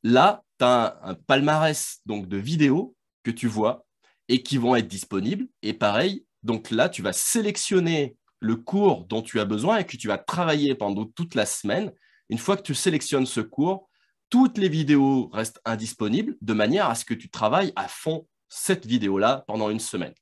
là, tu as un palmarès donc, de vidéos que tu vois et qui vont être disponibles. Et pareil, donc là, tu vas sélectionner le cours dont tu as besoin et que tu vas travailler pendant toute la semaine. Une fois que tu sélectionnes ce cours, toutes les vidéos restent indisponibles de manière à ce que tu travailles à fond cette vidéo-là pendant une semaine.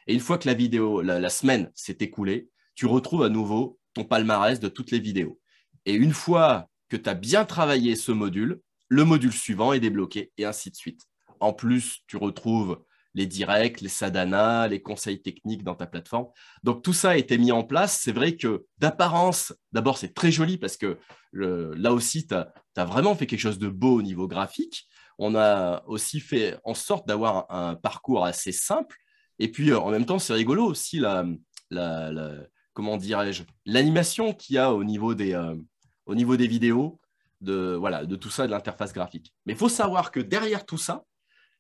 Et une fois que la semaine s'est écoulée, tu retrouves à nouveau ton palmarès de toutes les vidéos. Et une fois que tu as bien travaillé ce module, le module suivant est débloqué et ainsi de suite. En plus, tu retrouves les directs, les sadhanas, les conseils techniques dans ta plateforme. Donc tout ça a été mis en place. C'est vrai que d'apparence, d'abord c'est très joli parce que là aussi, tu as vraiment fait quelque chose de beau au niveau graphique. On a aussi fait en sorte d'avoir un parcours assez simple. Et puis en même temps, c'est rigolo aussi comment dirais-je, l'animation qu'il y a au niveau des vidéos de tout ça, de l'interface graphique. Mais il faut savoir que derrière tout ça,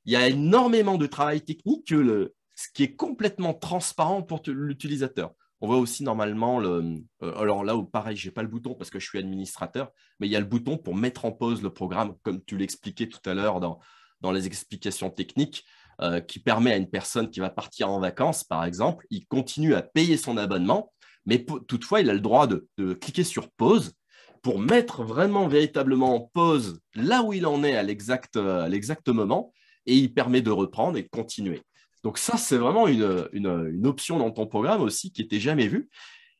il y a énormément de travail technique ce qui est complètement transparent pour l'utilisateur. On voit aussi normalement alors là où pareil, j'ai pas le bouton parce que je suis administrateur, mais il y a le bouton pour mettre en pause le programme, comme tu l'expliquais tout à l'heure dans les explications techniques, qui permet à une personne qui va partir en vacances, par exemple, il continue à payer son abonnement, mais toutefois, il a le droit de cliquer sur pause pour mettre vraiment véritablement en pause là où il en est à l'exact moment et il permet de reprendre et de continuer. Donc ça, c'est vraiment une option dans ton programme aussi qui n'était jamais vue.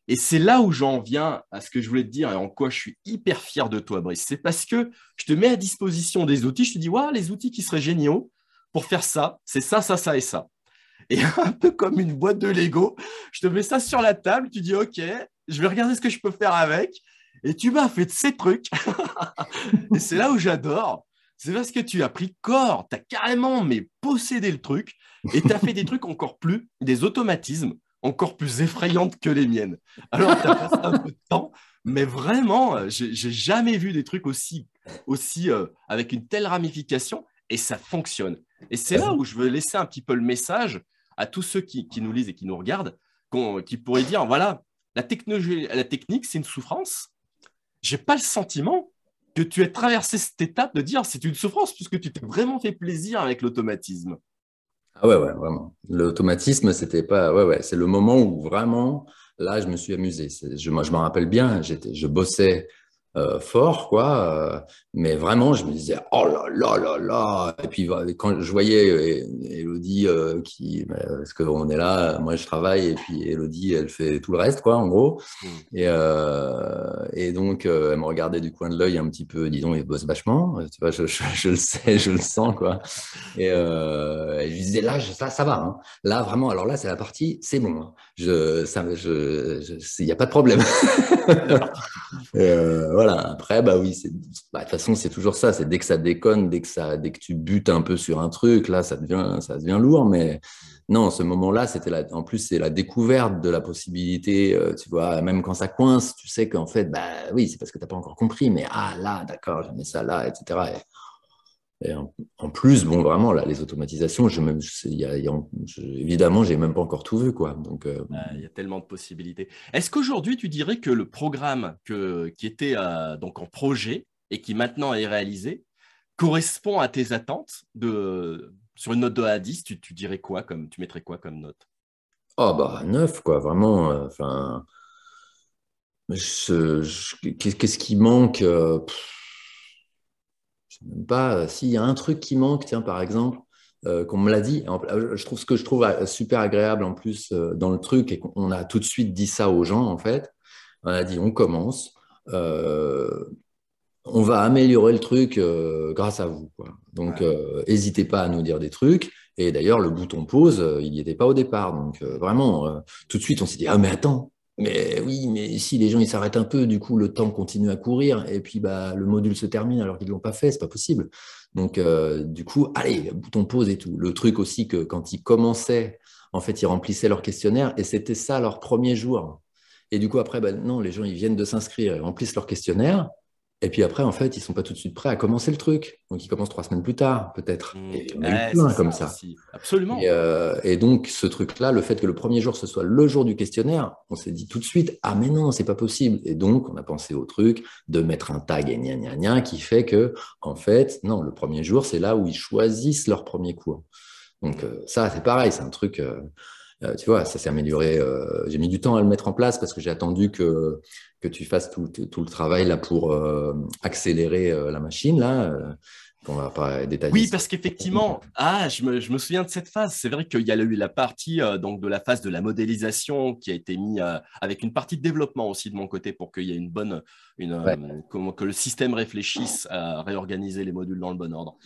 Et c'est là où j'en viens à ce que je voulais te dire et en quoi je suis hyper fier de toi, Brice. C'est parce que je te mets à disposition des outils. Je te dis, ouais, les outils qui seraient géniaux pour faire ça, c'est ça, ça, ça et ça. Et un peu comme une boîte de Lego, je te mets ça sur la table, tu dis, OK, je vais regarder ce que je peux faire avec. Et tu m'as fait ces trucs. Et c'est là où j'adore. C'est parce que tu as pris corps, tu as carrément mais possédé le truc et tu as fait des trucs encore plus, des automatismes encore plus effrayantes que les miennes. Alors, tu as passé un peu de temps, mais vraiment, j'ai jamais vu des trucs aussi avec une telle ramification et ça fonctionne. Et c'est là où je veux laisser un petit peu le message à tous ceux qui nous lisent et qui nous regardent, qui pourraient dire, voilà, la technologie, la technique, c'est une souffrance. J'ai pas le sentiment que tu aies traversé cette étape de dire c'est une souffrance puisque tu t'es vraiment fait plaisir avec l'automatisme. Ah ouais, ouais, vraiment. L'automatisme, c'était pas. Ouais, ouais, c'est le moment où vraiment, là, je me suis amusé. Moi, je me rappelle bien, je bossais fort, quoi. Mais vraiment, je me disais, oh là là là là. Et puis, quand je voyais Élodie, parce qu'on est là, moi, je travaille, et puis Élodie, elle fait tout le reste, quoi, en gros. Mm. Et donc, elle me regardait du coin de l'œil un petit peu, disons, il bosse vachement. Tu vois, je le sais, je le sens, quoi. Et je lui disais, là, ça va. Hein. Là, vraiment, alors là, c'est la partie, c'est bon. Hein. Il n'y a pas de problème. La partie de kiff. Voilà. Après, bah oui, de toute façon, c'est toujours ça. C'est dès que ça déconne, dès que tu butes un peu sur un truc, là, ça devient lourd. Mais non, ce moment-là, en plus, c'est la découverte de la possibilité, tu vois, même quand ça coince, tu sais qu'en fait, bah oui, c'est parce que tu n'as pas encore compris. Mais ah là, d'accord, je mets ça là, etc. Et en plus, bon, vraiment, là, les automatisations, évidemment, j'ai même pas encore tout vu, quoi. Donc, Il y a tellement de possibilités. Est-ce qu'aujourd'hui, tu dirais que le programme qui était donc en projet et qui maintenant est réalisé correspond à tes attentes sur une note de 1 à 10, tu dirais quoi tu mettrais quoi comme note? oh, bah, neuf, quoi, vraiment. Enfin, qu'est-ce qui manque je sais même pas. S'il y a un truc qui manque, tiens, par exemple, qu'on me l'a dit, je trouve ce que je trouve super agréable en plus dans le truc, et qu'on a tout de suite dit ça aux gens, en fait. On a dit, on commence. Euh, on va améliorer le truc grâce à vous, quoi. Donc, Ouais. n'hésitez pas à nous dire des trucs. Et d'ailleurs, le bouton pause, il n'y était pas au départ. Donc, vraiment, tout de suite, on s'est dit, ah, mais attends, mais oui, mais si les gens ils s'arrêtent un peu, du coup, le temps continue à courir. Et puis, bah, le module se termine alors qu'ils ne l'ont pas fait, c'est pas possible. Donc, du coup, allez, bouton pause et tout. Le truc aussi que quand ils commençaient, en fait, ils remplissaient leur questionnaire et c'était ça leur premier jour. Et du coup, après, bah, non, les gens, ils viennent de s'inscrire, ils remplissent leur questionnaire. Et puis après, en fait, ils sont pas tout de suite prêts à commencer le truc. Donc, ils commencent 3 semaines plus tard, peut-être. Et on a eu Ouais, c'est plein comme ça ça. aussi. Absolument. Et donc, ce truc-là, le fait que le premier jour, ce soit le jour du questionnaire, on s'est dit tout de suite, ah mais non, c'est pas possible. Et donc, on a pensé au truc de mettre un tag et gna gna gna qui fait que, en fait, non, le premier jour, c'est là où ils choisissent leur premier cours. Donc, ça, c'est pareil, c'est un truc. Tu vois, ça s'est amélioré. J'ai mis du temps à le mettre en place parce que j'ai attendu que tu fasses tout le travail là pour accélérer la machine là. On va pas détailler Oui, ça. parce qu'effectivement, je me souviens de cette phase. C'est vrai qu'il y a eu la partie donc de la phase de la modélisation qui a été mise avec une partie de développement aussi de mon côté pour qu'il y ait Ouais, que le système réfléchisse à réorganiser les modules dans le bon ordre.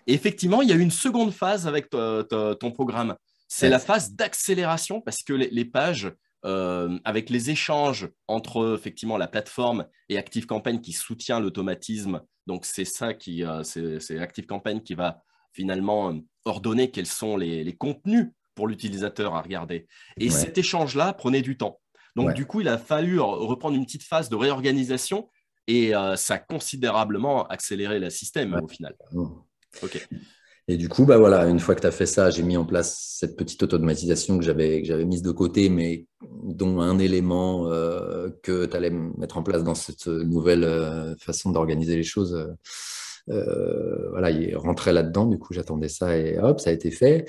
Et effectivement, il y a eu une seconde phase avec ton programme. C'est ouais, la phase d'accélération parce que les pages avec les échanges entre effectivement la plateforme et ActiveCampaign qui soutient l'automatisme. Donc, c'est ça c'est ActiveCampaign qui va finalement ordonner quels sont les contenus pour l'utilisateur à regarder. Et ouais, cet échange-là prenait du temps. Donc, ouais. du coup, il a fallu reprendre une petite phase de réorganisation et ça a considérablement accéléré le système Ouais. au final. OK. Et du coup, bah voilà, une fois que tu as fait ça, j'ai mis en place cette petite automatisation que j'avais mise de côté, mais dont un élément que tu allais mettre en place dans cette nouvelle façon d'organiser les choses. Voilà, il rentrait là-dedans. Du coup, j'attendais ça et hop, ça a été fait.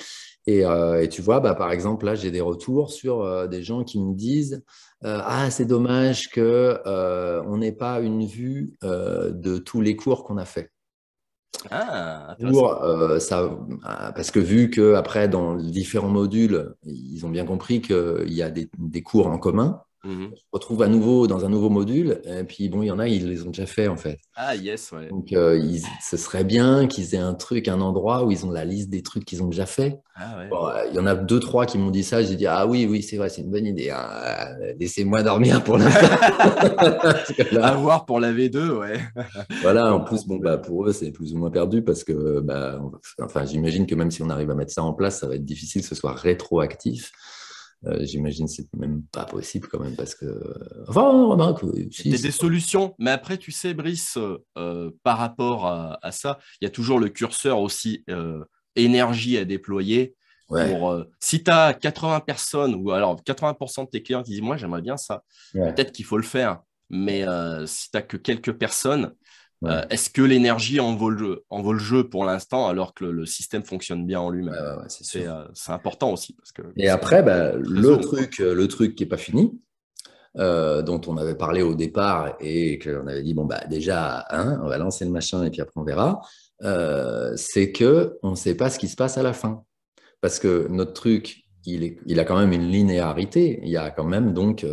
Et tu vois, bah, par exemple, là, j'ai des retours sur des gens qui me disent ah, c'est dommage que on n'ait pas une vue de tous les cours qu'on a fait. Ah, intéressant. Pour ça, parce que vu que après dans les différents modules, ils ont bien compris qu'il y a des cours en commun, on Mhm. se retrouve à nouveau dans un nouveau module, et puis bon, il y en a, ils les ont déjà fait en fait. Ah, yes, ouais. Donc, ce serait bien qu'ils aient un truc, un endroit où ils ont la liste des trucs qu'ils ont déjà fait. Ah, ouais. Bon, il y en a deux, trois qui m'ont dit ça. J'ai dit, ah oui, oui, c'est vrai, c'est une bonne idée. Hein. Laissez-moi dormir pour l'instant. Parce que À là, voir pour la V2, ouais. voilà, en Comme on plus, bon, bah, pouvait. pour eux, c'est plus ou moins perdu parce que, bah, enfin, j'imagine que même si on arrive à mettre ça en place, ça va être difficile que ce soit rétroactif. J'imagine que c'est même pas possible quand même parce que, enfin, remarque, Il y a si, peut-être des solutions, mais après, tu sais, Brice, par rapport à ça, il y a toujours le curseur aussi énergie à déployer ouais, pour, si tu as 80 personnes ou alors 80% de tes clients qui disent, moi, j'aimerais bien ça, ouais, peut-être qu'il faut le faire. Mais si tu n'as que quelques personnes, Ouais. Est-ce que l'énergie en vaut le jeu pour l'instant, alors que le système fonctionne bien en lui-même? C'est sûr. C'est important aussi, parce que Et c'est après, très zone, quoi. le truc qui n'est pas fini, dont on avait parlé au départ et qu'on avait dit, bon, bah, déjà, hein, on va lancer le machin et puis après on verra, c'est qu'on ne sait pas ce qui se passe à la fin. Parce que notre truc, il a quand même une linéarité. Il y a quand même donc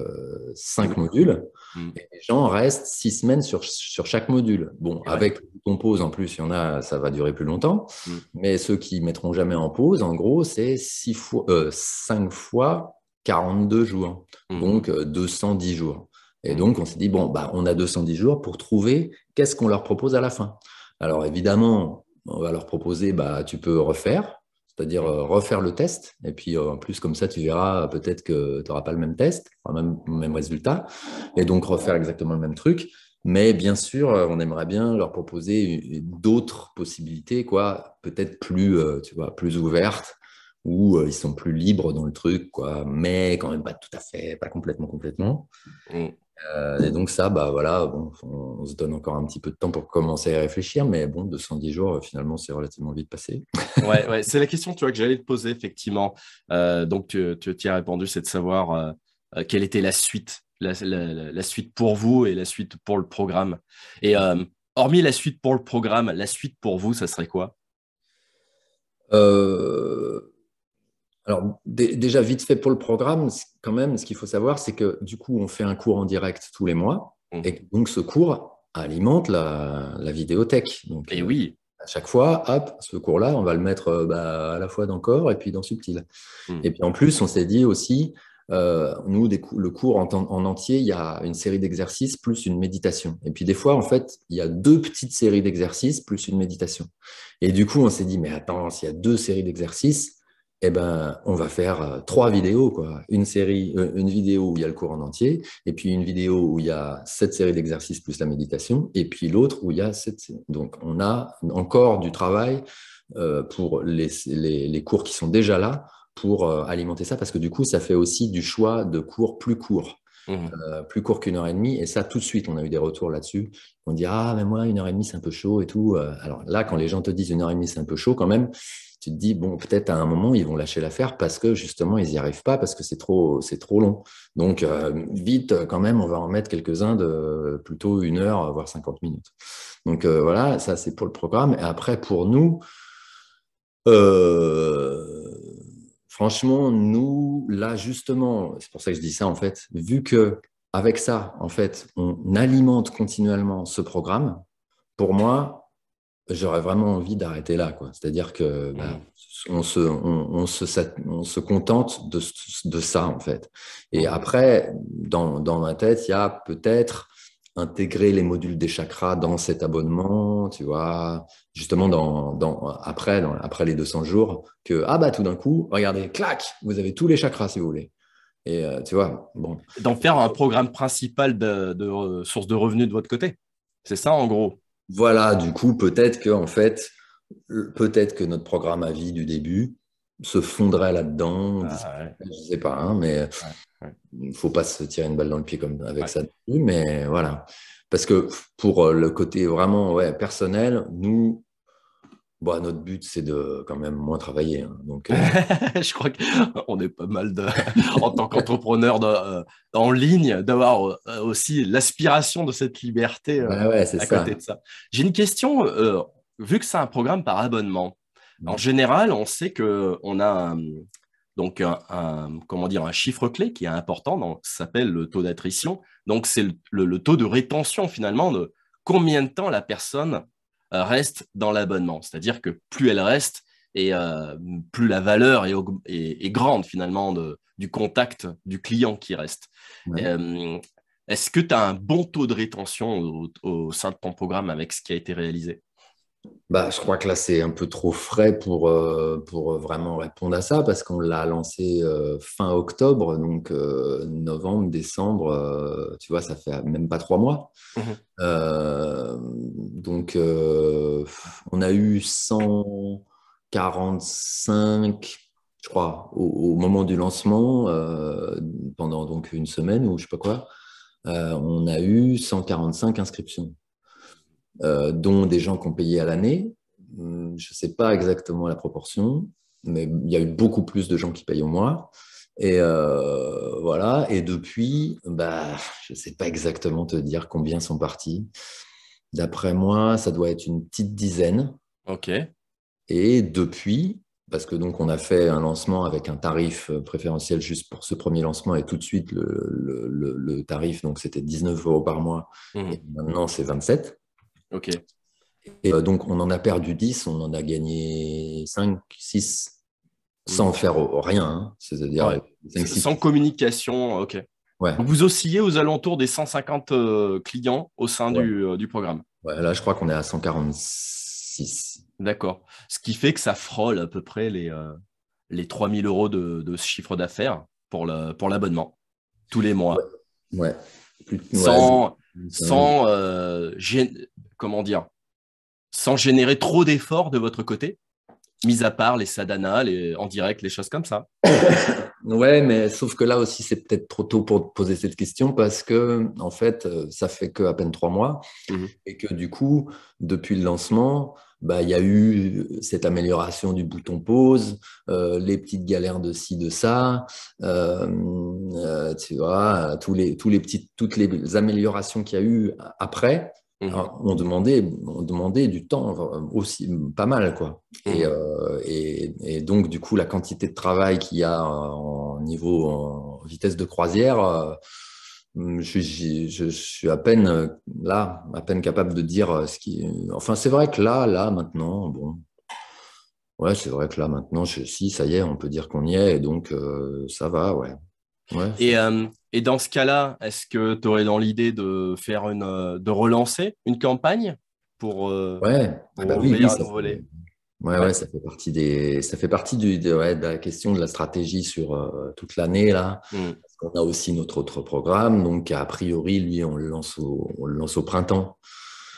5 modules. Mm. Et les gens restent 6 semaines sur chaque module. Bon, Et ouais. avec ton pause, en plus, il y en a, ça va durer plus longtemps. Mm. Mais ceux qui mettront jamais en pause, en gros, c'est 5 fois 42 jours. Mm. Donc 210 jours. Et Mm. donc, on s'est dit, bon, bah, on a 210 jours pour trouver qu'est-ce qu'on leur propose à la fin. Alors, évidemment, on va leur proposer, bah, tu peux refaire, c'est-à-dire refaire le test. Et puis, en plus, comme ça, tu verras peut-être que tu n'auras pas le même test, enfin, même résultat. Et donc, refaire exactement le même truc. Mais bien sûr, on aimerait bien leur proposer d'autres possibilités, quoi, peut-être plus, tu vois, plus ouvertes, où ils sont plus libres dans le truc, quoi, mais quand même pas tout à fait, pas complètement, complètement. Mm. Et donc ça, bah voilà, bon, on se donne encore un petit peu de temps pour commencer à réfléchir, mais bon, 210 jours, finalement, c'est relativement vite passé. Ouais, ouais, c'est la question, tu vois, que j'allais te poser, effectivement. Donc, tu y as répondu, c'est de savoir quelle était la suite, la suite pour vous et la suite pour le programme. Et hormis la suite pour le programme, la suite pour vous, ça serait quoi? Euh, alors, déjà, vite fait pour le programme, quand même, ce qu'il faut savoir, c'est que du coup, on fait un cours en direct tous les mois, Mm. et donc ce cours alimente la vidéothèque. Donc, Et oui. à chaque fois, hop, ce cours-là, on va le mettre à la fois dans Core et puis dans Subtil. Mm. Et puis en plus, on s'est dit aussi, nous, le cours en entier, il y a une série d'exercices plus une méditation. Et puis des fois, en fait, il y a 2 petites séries d'exercices plus une méditation. Et du coup, on s'est dit, mais attends, s'il y a 2 séries d'exercices, eh ben, on va faire 3 vidéos, quoi. Une vidéo où il y a le cours en entier, et puis une vidéo où il y a 7 séries d'exercices plus la méditation, et puis l'autre où il y a 7 séries. Donc, on a encore du travail pour les cours qui sont déjà là pour alimenter ça, parce que du coup, ça fait aussi du choix de cours Mm. plus court qu'1 heure et demie. Et ça, tout de suite, on a eu des retours là-dessus. On dit, ah, mais moi, 1 heure et demie, c'est un peu chaud et tout. Alors là, quand les gens te disent 1 heure et demie, c'est un peu chaud quand même, tu te dis, bon, peut-être à un moment, ils vont lâcher l'affaire parce que justement, ils n'y arrivent pas, parce que c'est trop long. Donc, vite, quand même, on va en mettre quelques-uns de plutôt 1 heure, voire 50 minutes. Donc, voilà, ça, c'est pour le programme. Et après, pour nous, euh, franchement, nous, là, justement, c'est pour ça que je dis ça, en fait, vu que avec ça, en fait, on alimente continuellement ce programme, pour moi, j'aurais vraiment envie d'arrêter là, quoi. C'est-à-dire que Mm. on se contente de ça, en fait. Et Mm. après, dans ma tête, il y a peut-être intégrer les modules des chakras dans cet abonnement, tu vois, justement après les 200 jours, que, ah bah tout d'un coup, regardez, clac, vous avez tous les chakras si vous voulez. Et tu vois, bon. D'en faire un programme principal de source de revenus de votre côté. C'est ça, en gros. Voilà, du coup, peut-être que notre programme à vie du début se fondrait là-dedans, Ah, ouais, je sais pas, hein, mais ouais, ouais, il ne faut pas se tirer une balle dans le pied comme avec ouais. ça non plus, mais voilà. Parce que pour le côté vraiment ouais, personnel, nous, bon, notre but, c'est de quand même moins travailler, hein. Donc, Je crois qu'on est pas mal en tant qu'entrepreneur en ligne d'avoir aussi l'aspiration de cette liberté ouais, ouais, c'est à côté ça. de ça. J'ai une question, vu que c'est un programme par abonnement, en Mm. général, on sait que on a donc comment dire, un chiffre clé qui est important, ça s'appelle le taux d'attrition. Donc, c'est le taux de rétention finalement de combien de temps la personne reste dans l'abonnement. C'est-à-dire que plus elle reste, et plus la valeur est grande finalement du contact du client qui reste. Ouais. Euh, Est-ce que tu as un bon taux de rétention au sein de ton programme avec ce qui a été réalisé? Bah, je crois que là, c'est un peu trop frais pour vraiment répondre à ça parce qu'on l'a lancé fin octobre, donc novembre, décembre, tu vois, ça fait même pas 3 mois. Mhm. Donc, on a eu 145, je crois, au moment du lancement, pendant donc une semaine ou je sais pas quoi. On a eu 145 inscriptions. dont des gens qui ont payé à l'année. Je ne sais pas exactement la proportion, mais il y a eu beaucoup plus de gens qui payent au mois. Et voilà. Et depuis, bah, je ne sais pas exactement te dire combien sont partis. D'après moi, ça doit être une petite dizaine. Ok. Et depuis, parce que donc on a fait un lancement avec un tarif préférentiel juste pour ce premier lancement et tout de suite le tarif, donc c'était 19 € par mois et Mhm. maintenant c'est 27. Ok. Et donc on en a perdu 10, on en a gagné 5, 6 Mhm. sans faire rien, hein. Ouais. C'est-à-dire 5, 6. Sans communication, ok. Ouais, Donc, vous oscillez aux alentours des 150 clients au sein ouais. du programme. Ouais, là je crois qu'on est à 146. D'accord. Ce qui fait que ça frôle à peu près les 3 000 € de chiffre d'affaires pour l'abonnement, tous les Ouais, mois. ouais. Ouais, Sans, cinq. sans, comment dire, sans générer trop d'efforts de votre côté, mis à part les sadanas, en direct, les choses comme ça. Ouais, mais sauf que là aussi, c'est peut-être trop tôt pour te poser cette question parce que, en fait, ça fait que à peine 3 mois Mhm. et que du coup, depuis le lancement, bah, il y a eu cette amélioration du bouton pause, les petites galères de ci, de ça, tu vois, toutes les améliorations qu'il y a eu après. Mhm. Alors, on demandait du temps aussi, pas mal, quoi. Et, Mhm. euh, et, et donc, du coup, la quantité de travail qu'il y a en vitesse de croisière, je suis à peine là, à peine capable de dire ce qui. Enfin, c'est vrai que là, maintenant, bon, ouais, c'est vrai que là, maintenant, si, ça y est, on peut dire qu'on y est, et donc ça va, ouais. Ouais, Et dans ce cas-là, est-ce que tu aurais dans l'idée de relancer une campagne pour, euh, ouais. Ah pour bah oui, ouvrir oui, à nouveau les... ouais, Ouais. ouais, ça fait partie de la question de la stratégie sur toute l'année là. Mhm. Parce qu'on a aussi notre autre programme, donc a priori, lui, on le lance au printemps.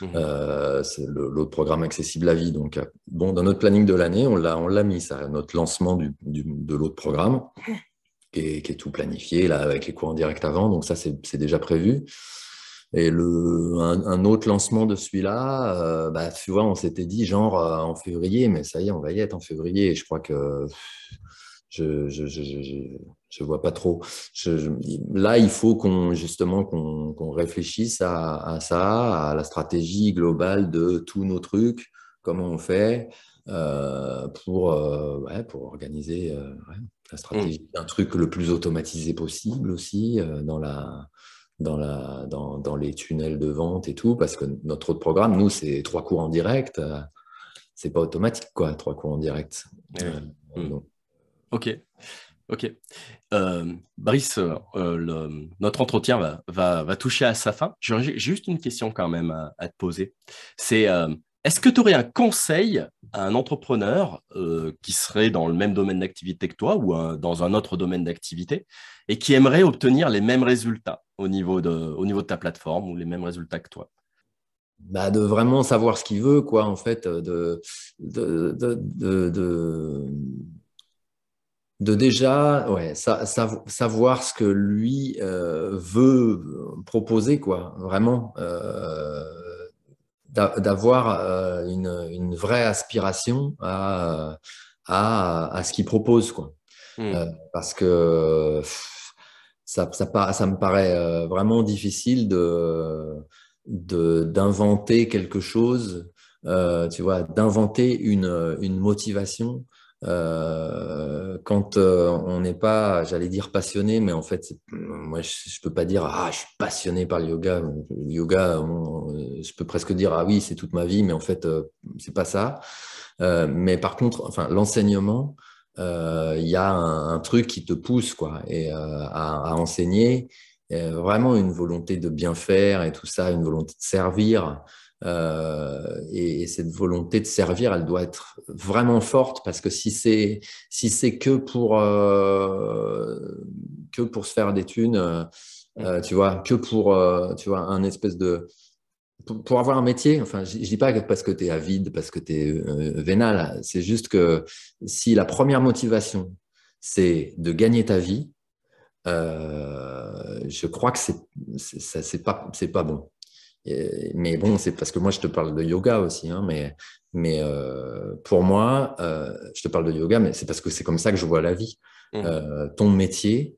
Mhm. C'est l'autre programme accessible à vie. Donc, bon, dans notre planning de l'année, on l'a mis ça, notre lancement de l'autre programme, qui est tout planifié là avec les cours en direct avant. Donc ça, c'est déjà prévu. Et un autre lancement de celui-là, bah, tu vois, on s'était dit genre en février, mais ça y est, on va y être en février. Et je crois que je vois pas trop. Là, il faut justement qu'on réfléchisse à ça, à la stratégie globale de tous nos trucs, comment on fait pour organiser la Mhm. stratégie d'un truc le plus automatisé possible aussi dans les tunnels de vente et tout, parce que notre autre programme, nous, c'est 3 cours en direct. C'est pas automatique, quoi, 3 cours en direct. Eh Euh, oui. Mhm. donc, Ok, ok. Brice, notre entretien va toucher à sa fin. J'ai juste une question quand même à te poser. C'est, est-ce que tu aurais un conseil à un entrepreneur qui serait dans le même domaine d'activité que toi ou dans un autre domaine d'activité et qui aimerait obtenir les mêmes résultats au niveau de ta plateforme ou les mêmes résultats que toi? bah, de vraiment savoir ce qu'il veut, quoi, en fait, de déjà ouais, savoir ce que lui veut proposer, quoi, vraiment. D'avoir une vraie aspiration à ce qu'il propose, quoi. Hmm. Parce que ça me paraît vraiment difficile d'inventer quelque chose, tu vois, d'inventer une motivation quand on n'est pas, j'allais dire passionné, mais en fait, moi, je peux pas dire, ah, je suis passionné par le yoga. Le yoga, je peux presque dire, ah oui, c'est toute ma vie, mais en fait, c'est pas ça. Mais par contre, enfin, l'enseignement, il y a un truc qui te pousse, quoi, et à enseigner. Vraiment une volonté de bien faire et tout ça, une volonté de servir. Et cette volonté de servir, elle doit être vraiment forte parce que si c'est que pour se faire des thunes, Hmm. tu vois, que pour tu vois un espèce de pour avoir un métier, enfin, je dis pas que parce que tu es avide, parce que tu es vénal, c'est juste que si la première motivation, c'est de gagner ta vie, je crois que c'est pas bon. Mais bon, c'est parce que moi, je te parle de yoga aussi, hein, mais pour moi, je te parle de yoga, mais c'est parce que c'est comme ça que je vois la vie. Ton métier,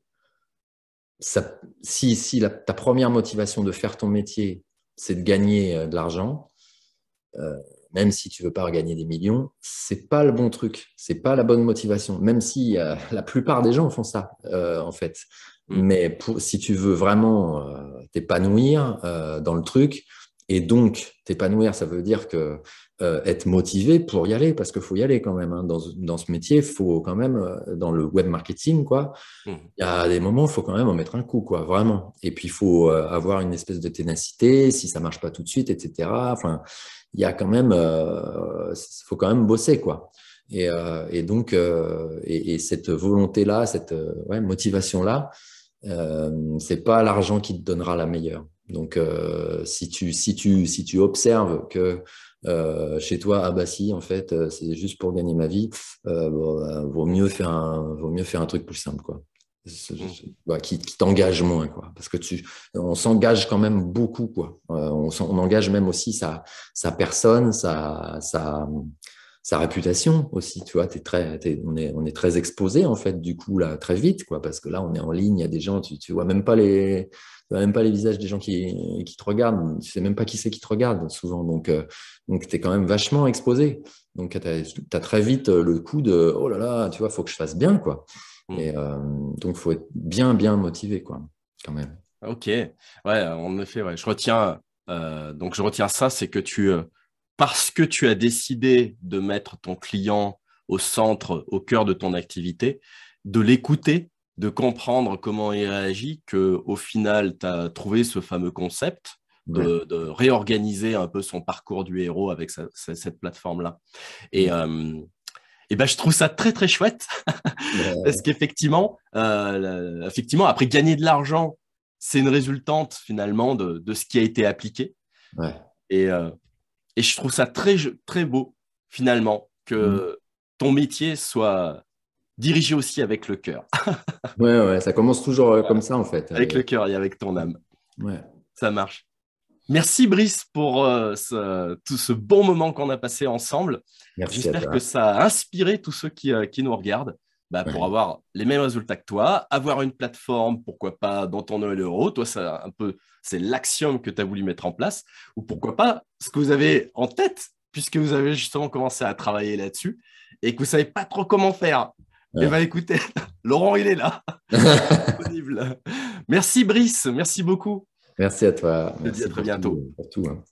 si ta première motivation de faire ton métier, c'est de gagner de l'argent, même si tu veux pas gagner des millions, c'est pas le bon truc, c'est pas la bonne motivation. Même si la plupart des gens font ça, en fait. Mais si tu veux vraiment t'épanouir dans le truc, et donc t'épanouir, ça veut dire que être motivé pour y aller, parce qu'il faut y aller quand même, hein. Dans ce métier, il faut quand même, dans le web marketing, quoi, il y a des moments, il faut quand même en mettre un coup, quoi, vraiment. Et puis, il faut avoir une espèce de ténacité, si ça marche pas tout de suite, etc. Enfin, il y a quand même, faut quand même bosser, quoi. Et donc, cette volonté-là, cette motivation-là, c'est pas l'argent qui te donnera la meilleure. Donc, si tu observes que chez toi, ah bah si, en fait, c'est juste pour gagner ma vie, vaut mieux faire un truc plus simple, quoi. Qui t'engage moins, quoi. Parce que on s'engage quand même beaucoup, quoi. On engage même aussi sa personne, sa réputation aussi, tu vois. On est très exposé, en fait, du coup, là, très vite, quoi. Parce que là, on est en ligne, il y a des gens, tu vois même pas les visages des gens qui te regardent. Tu sais même pas qui c'est qui te regarde, souvent. Donc tu es quand même vachement exposé. Donc, tu as très vite le coup de, oh là là, tu vois, faut que je fasse bien, quoi. Et donc, il faut être bien, bien motivé, quoi, quand même. Ok, ouais, en effet, ouais. Je retiens ça, c'est que parce que tu as décidé de mettre ton client au centre, au cœur de ton activité, de l'écouter, de comprendre comment il réagit, que au final, tu as trouvé ce fameux concept de réorganiser un peu son parcours du héros avec cette plateforme-là. Et ben, je trouve ça très, très chouette parce qu'effectivement, après gagner de l'argent, c'est une résultante finalement de ce qui a été appliqué. Ouais. Et je trouve ça très, très beau finalement que ton métier soit dirigé aussi avec le cœur. Ouais, ça commence toujours comme ça, en fait. Avec le cœur et avec ton âme. Ouais. Ça marche. Merci Brice pour tout ce bon moment qu'on a passé ensemble. Merci à J'espère toi. que ça a inspiré tous ceux qui nous regardent pour avoir les mêmes résultats que toi, avoir une plateforme, pourquoi pas, dont on est l'euro. Toi, c'est l'axiome que tu as voulu mettre en place. Ou pourquoi pas ce que vous avez en tête, puisque vous avez justement commencé à travailler là-dessus et que vous ne savez pas trop comment faire. Eh bien, écoutez, Laurent, il est là. Disponible. Merci Brice, merci beaucoup. Merci à toi. Je te dis Merci à très bientôt. pour tout, hein.